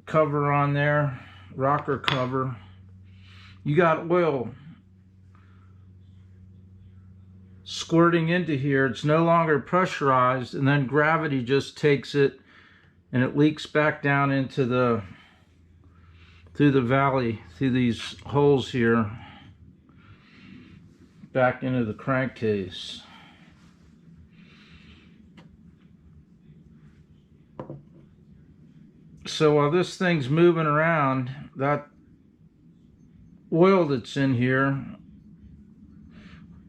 A: cover on there, rocker cover, you got oil squirting into here. It's no longer pressurized, and then gravity just takes it and it leaks back down into the through the valley, through these holes here, back into the crankcase. So while this thing's moving around, that oil that's in here,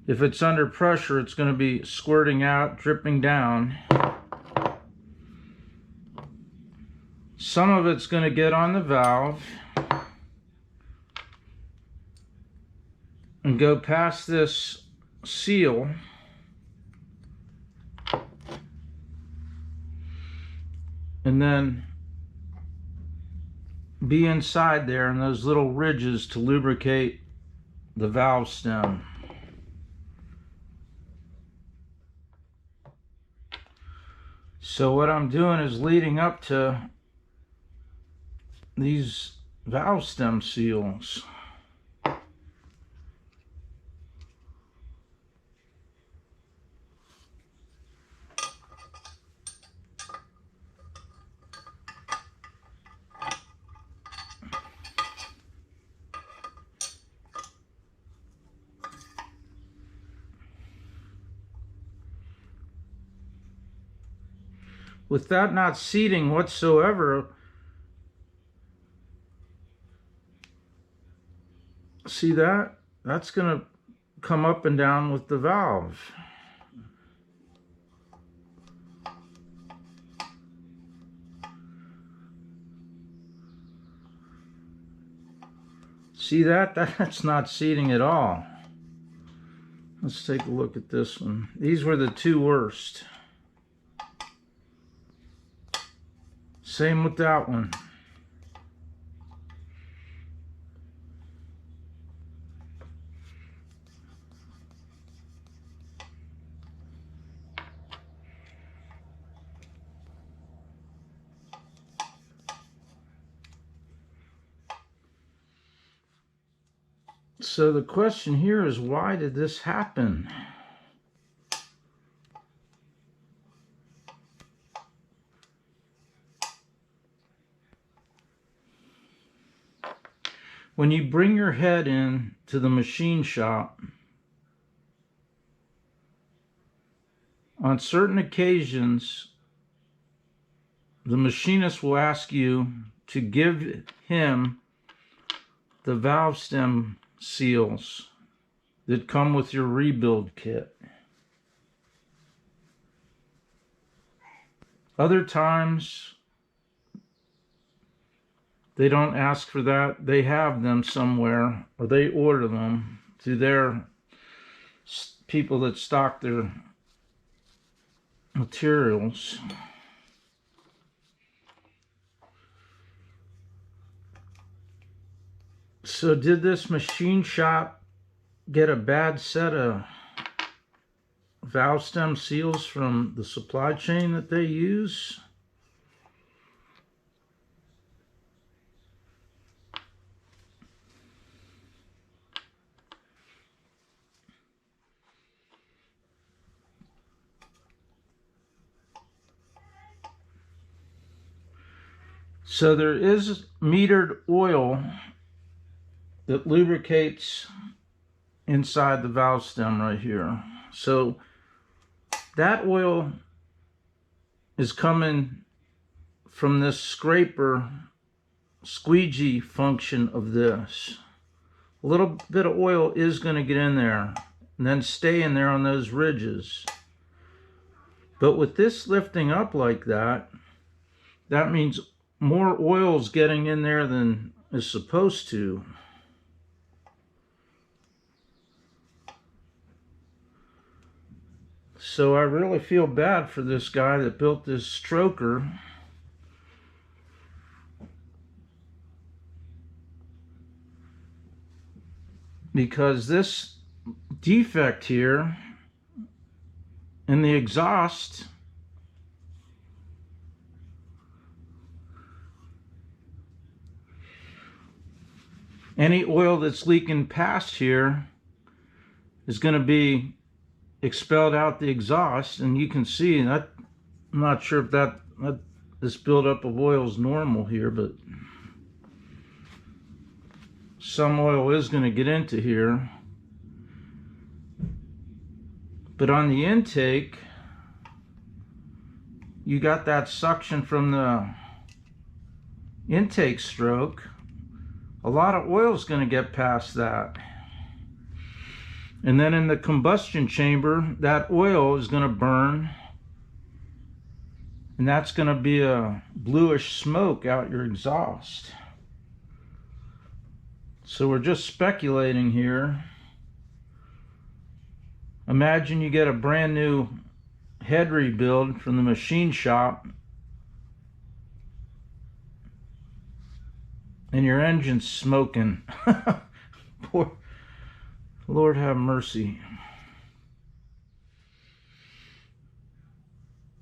A: if it's under pressure, it's going to be squirting out, dripping down. Some of it's going to get on the valve and go past this seal and then be inside there in those little ridges to lubricate the valve stem. So what I'm doing is leading up to these valve stem seals. With that not seating whatsoever, see that? That's going to come up and down with the valve. See that? That's not seating at all. Let's take a look at this one. These were the two worst. Same with that one. So the question here is, why did this happen? When you bring your head in to the machine shop, on certain occasions, the machinist will ask you to give him the valve stem seals that come with your rebuild kit. Other times, they don't ask for that. They have them somewhere, or they order them through their people that stock their materials. So did this machine shop get a bad set of valve stem seals from the supply chain that they use? So there is metered oil that lubricates inside the valve stem right here. So that oil is coming from this scraper squeegee function of this. A little bit of oil is going to get in there and then stay in there on those ridges. But with this lifting up like that, that means more oil is getting in there than is supposed to. So I really feel bad for this guy that built this stroker, because this defect here in the exhaust any oil that's leaking past here is going to be expelled out the exhaust, and you can see that. I'm not sure if this buildup of oil is normal here, but some oil is going to get into here. But on the intake, you got that suction from the intake stroke. A lot of oil is going to get past that. And then in the combustion chamber, that oil is going to burn, and that's going to be a bluish smoke out your exhaust. So we're just speculating here. Imagine you get a brand new head rebuild from the machine shop, and your engine's smoking. Poor Lord have mercy.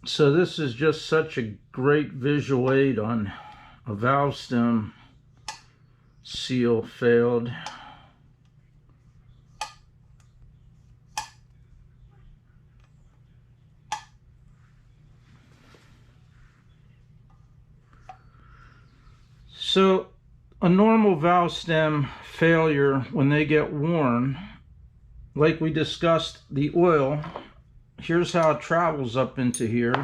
A: So this is just such a great visual aid on a valve stem seal failed. So a normal valve stem failure, when they get worn, like we discussed the oil, here's how it travels up into here,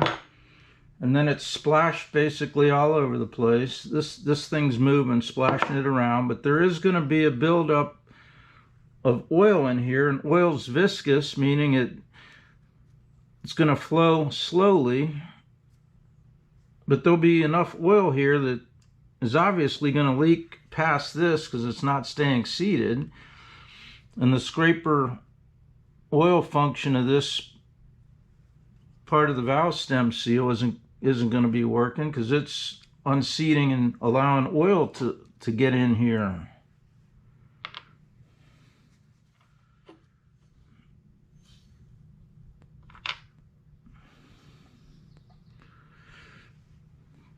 A: and then it's splashed basically all over the place. This thing's moving, splashing it around, but there is going to be a buildup of oil in here, and oil's viscous, meaning it's going to flow slowly, but there'll be enough oil here that is obviously going to leak past this because it's not staying seated, and the scraper oil function of this part of the valve stem seal isn't going to be working because it's unseating and allowing oil to get in here.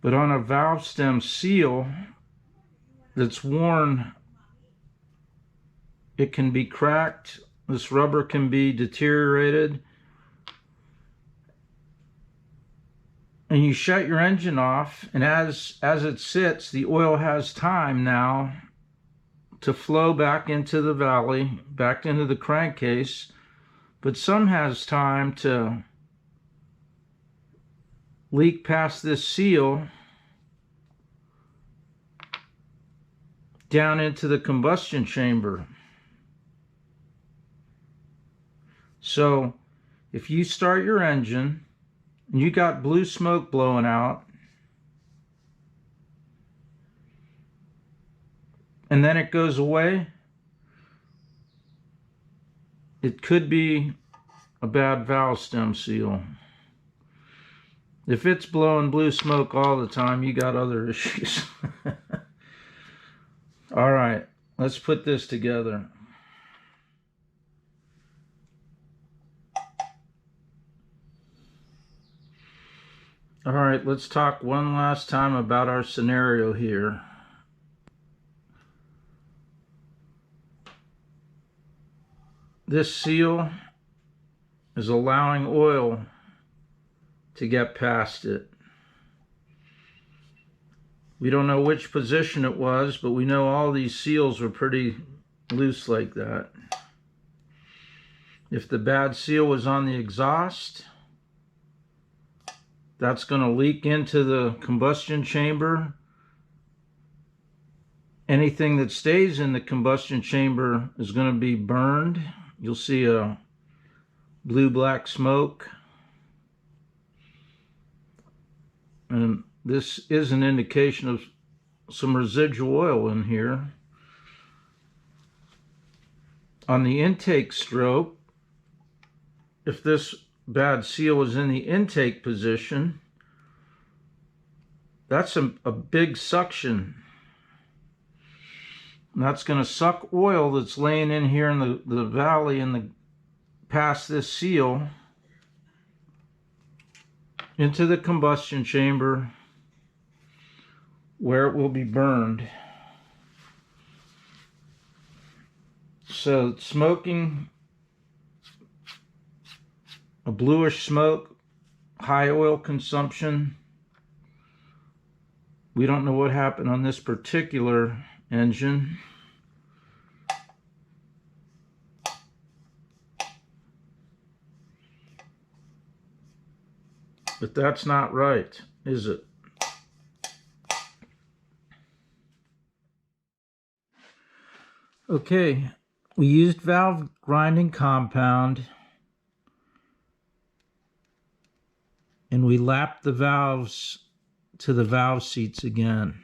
A: But on a valve stem seal that's worn, it can be cracked, this rubber can be deteriorated, and you shut your engine off, and as it sits, the oil has time now to flow back into the valley, back into the crankcase, but some has time to leak past this seal down into the combustion chamber. So if you start your engine and you got blue smoke blowing out, and then it goes away, it could be a bad valve stem seal. If it's blowing blue smoke all the time, you got other issues. All right, let's put this together. All right, let's talk one last time about our scenario here. This seal is allowing oil to get past it. We don't know which position it was, but we know all these seals were pretty loose like that. If the bad seal was on the exhaust, that's going to leak into the combustion chamber. Anything that stays in the combustion chamber is going to be burned. You'll see a blue-black smoke. And this is an indication of some residual oil in here. On the intake stroke, if this bad seal was in the intake position, that's a big suction. And that's going to suck oil that's laying in here in the valley and past this seal into the combustion chamber where it will be burned. So it's smoking, a bluish smoke, high oil consumption. We don't know what happened on this particular engine. But that's not right, is it? Okay, we used valve grinding compound and we lapped the valves to the valve seats again.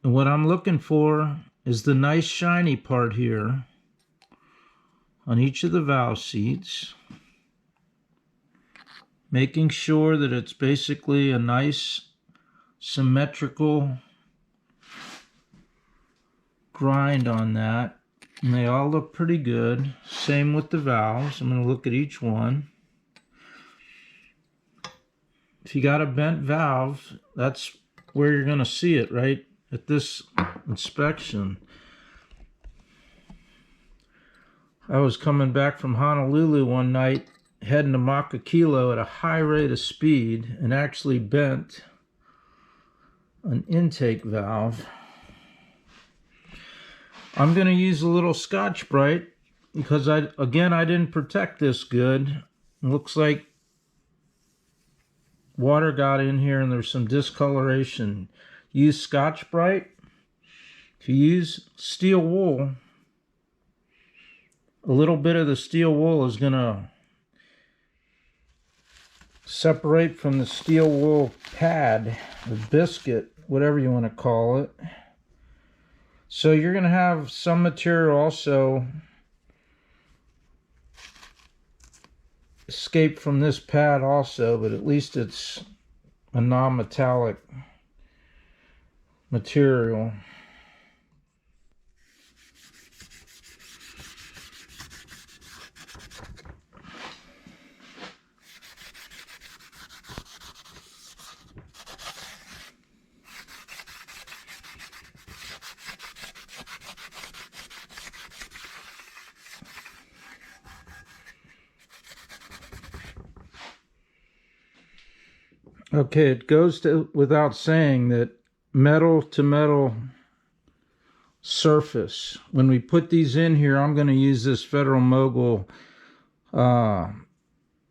A: And what I'm looking for is the nice shiny part here on each of the valve seats, making sure that it's basically a nice symmetrical grind on that, and they all look pretty good. Same with the valves. I'm going to look at each one. If you got a bent valve, that's where you're going to see it, right at this inspection. I was coming back from Honolulu one night, heading to Makakilo at a high rate of speed, and actually bent an intake valve. I'm going to use a little Scotch-Brite because I didn't protect this good. It looks like water got in here and there's some discoloration. Use Scotch-Brite. If you use steel wool, a little bit of the steel wool is going to separate from the steel wool pad, the biscuit, whatever you want to call it. So you're going to have some material also escape from this pad also, but at least it's a non-metallic material. Okay, it goes without saying that metal to metal surface. When we put these in here, I'm going to use this Federal Mogul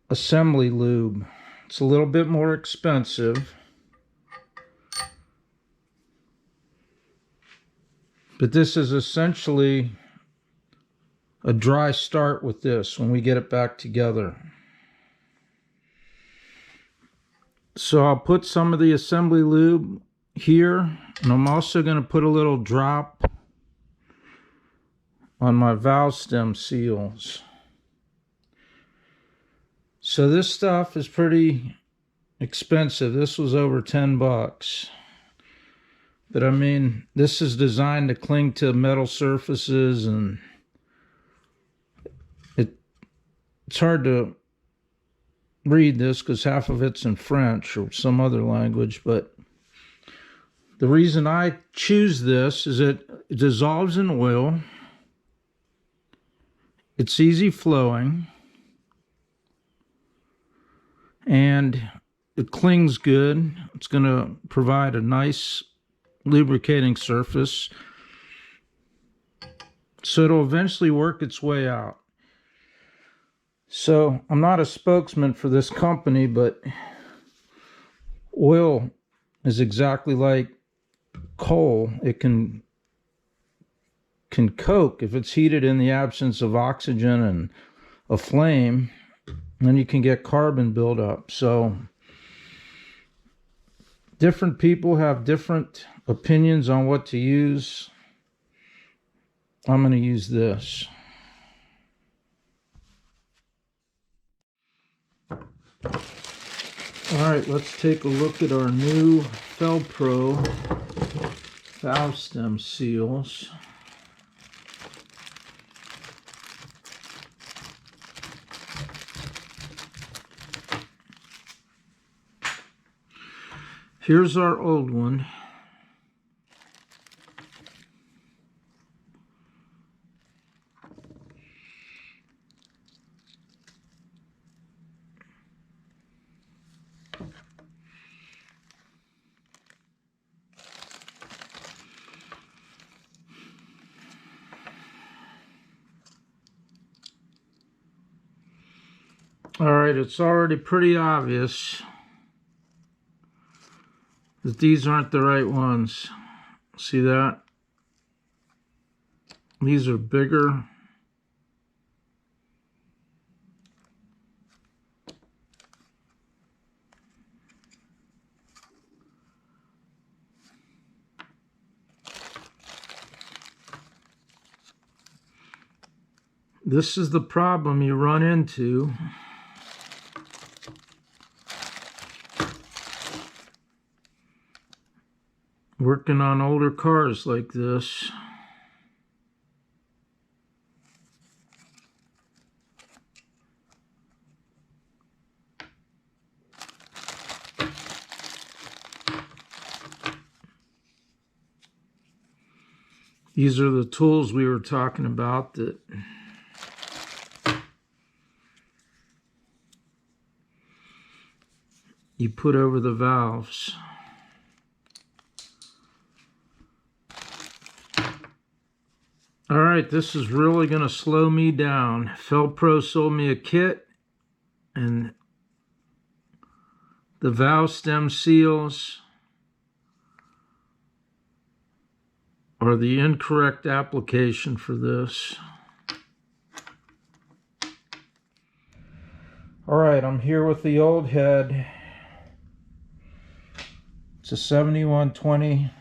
A: assembly lube. It's a little bit more expensive, but this is essentially a dry start with this when we get it back together. So I'll put some of the assembly lube here, and I'm also going to put a little drop on my valve stem seals. So this stuff is pretty expensive. This was over 10 bucks. But I mean, this is designed to cling to metal surfaces, and it's hard to read this because half of it's in French or some other language, but the reason I choose this is it dissolves in oil, it's easy flowing, and it clings good. It's going to provide a nice lubricating surface, so it'll eventually work its way out. So I'm not a spokesman for this company, but oil is exactly like coal. It can coke if it's heated in the absence of oxygen and a flame, then you can get carbon buildup. So different people have different opinions on what to use. I'm going to use this. Alright, let's take a look at our new Felpro valve stem seals. Here's our old one. Alright, it's already pretty obvious that these aren't the right ones. See that? These are bigger. This is the problem you run into working on older cars like this. These are the tools we were talking about that you put over the valves. All right, this is really going to slow me down. Felpro sold me a kit, and the valve stem seals are the incorrect application for this. All right, I'm here with the old head. It's a 7120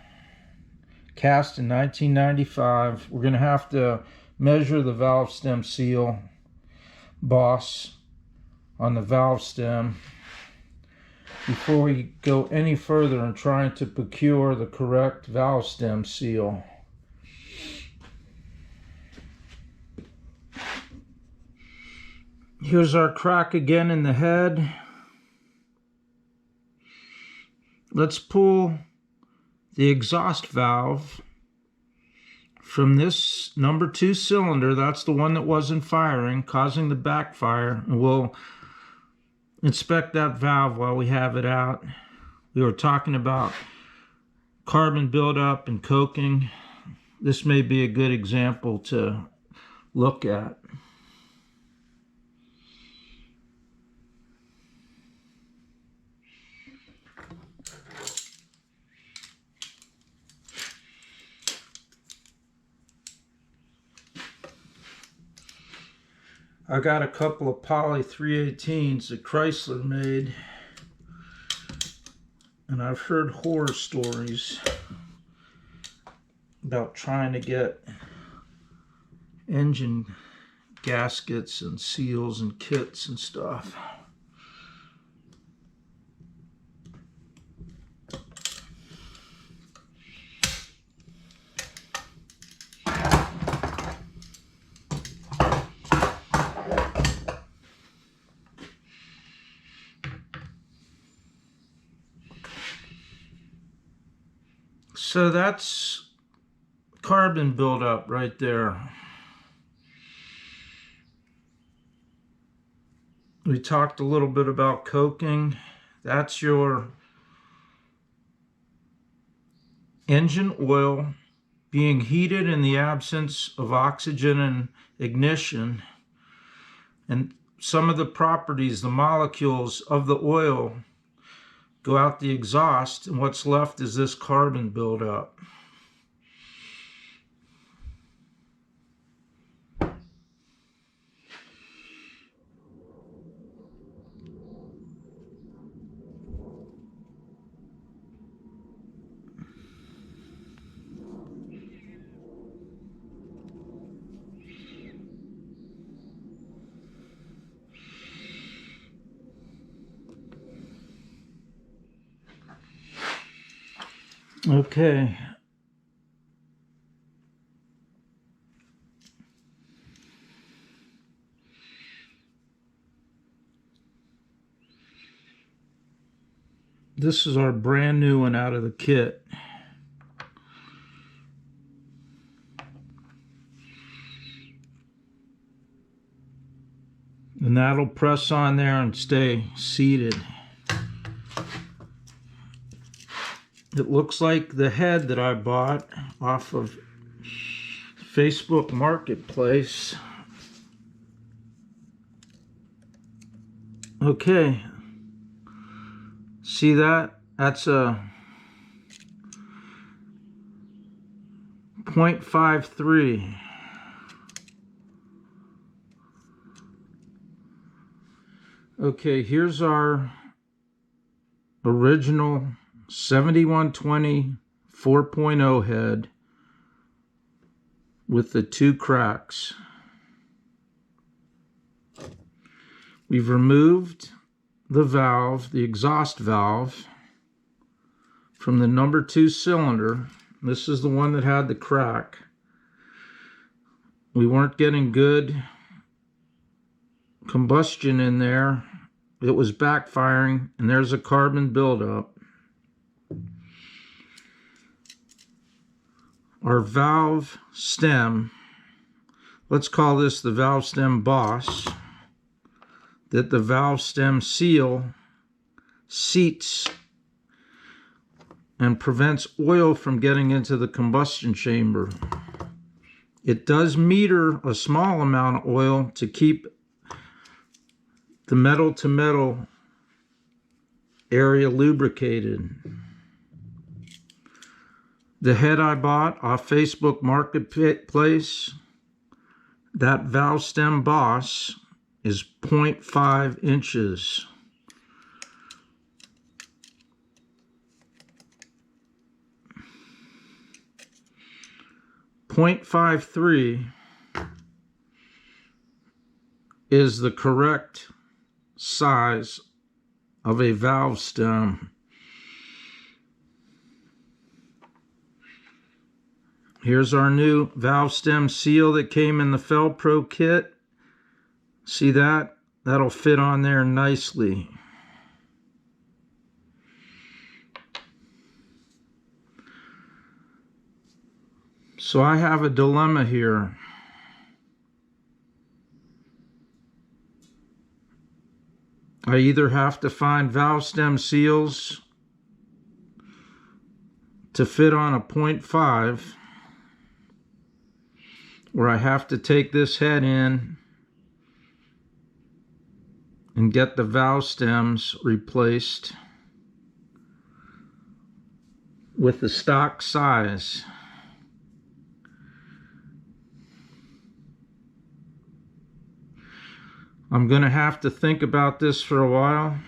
A: cast in 1995. We're going to have to measure the valve stem seal boss on the valve stem before we go any further in trying to procure the correct valve stem seal. Here's our crack again in the head. Let's pull the exhaust valve from this number 2 cylinder. That's the one that wasn't firing, causing the backfire. And we'll inspect that valve while we have it out. We were talking about carbon buildup and coking. This may be a good example to look at. I got a couple of poly 318s that Chrysler made, and I've heard horror stories about trying to get engine gaskets and seals and kits and stuff. So that's carbon buildup right there. We talked a little bit about coking. That's your engine oil being heated in the absence of oxygen and ignition. And some of the properties, the molecules of the oil, go out the exhaust, and what's left is this carbon buildup. Okay. This is our brand new one out of the kit. And that'll press on there and stay seated. It looks like the head that I bought off of Facebook Marketplace. Okay. See that? That's a 0.53. Okay, here's our original 7120 4.0 head with the 2 cracks. We've removed the valve, the exhaust valve, from the number 2 cylinder. This is the one that had the crack. We weren't getting good combustion in there. It was backfiring, and there's a carbon buildup. our valve stem, let's call this the valve stem boss, that the valve stem seal seats and prevents oil from getting into the combustion chamber. It does meter a small amount of oil to keep the metal to metal area lubricated. The head I bought off Facebook Marketplace, that valve stem boss is 0.5 inches. .53 is the correct size of a valve stem. Here's our new valve stem seal that came in the Felpro kit. See that? That'll fit on there nicely. So I have a dilemma here. I either have to find valve stem seals to fit on a 0.5, or I have to take this head in and get the valve stems replaced with the stock size. I'm going to have to think about this for a while.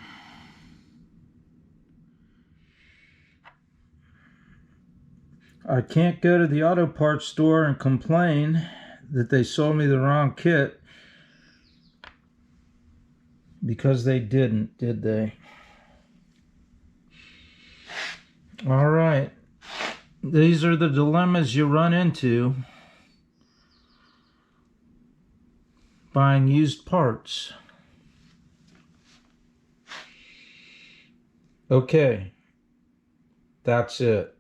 A: I can't go to the auto parts store and complain that they sold me the wrong kit, because they didn't, did they? All right. These are the dilemmas you run into buying used parts. Okay, that's it.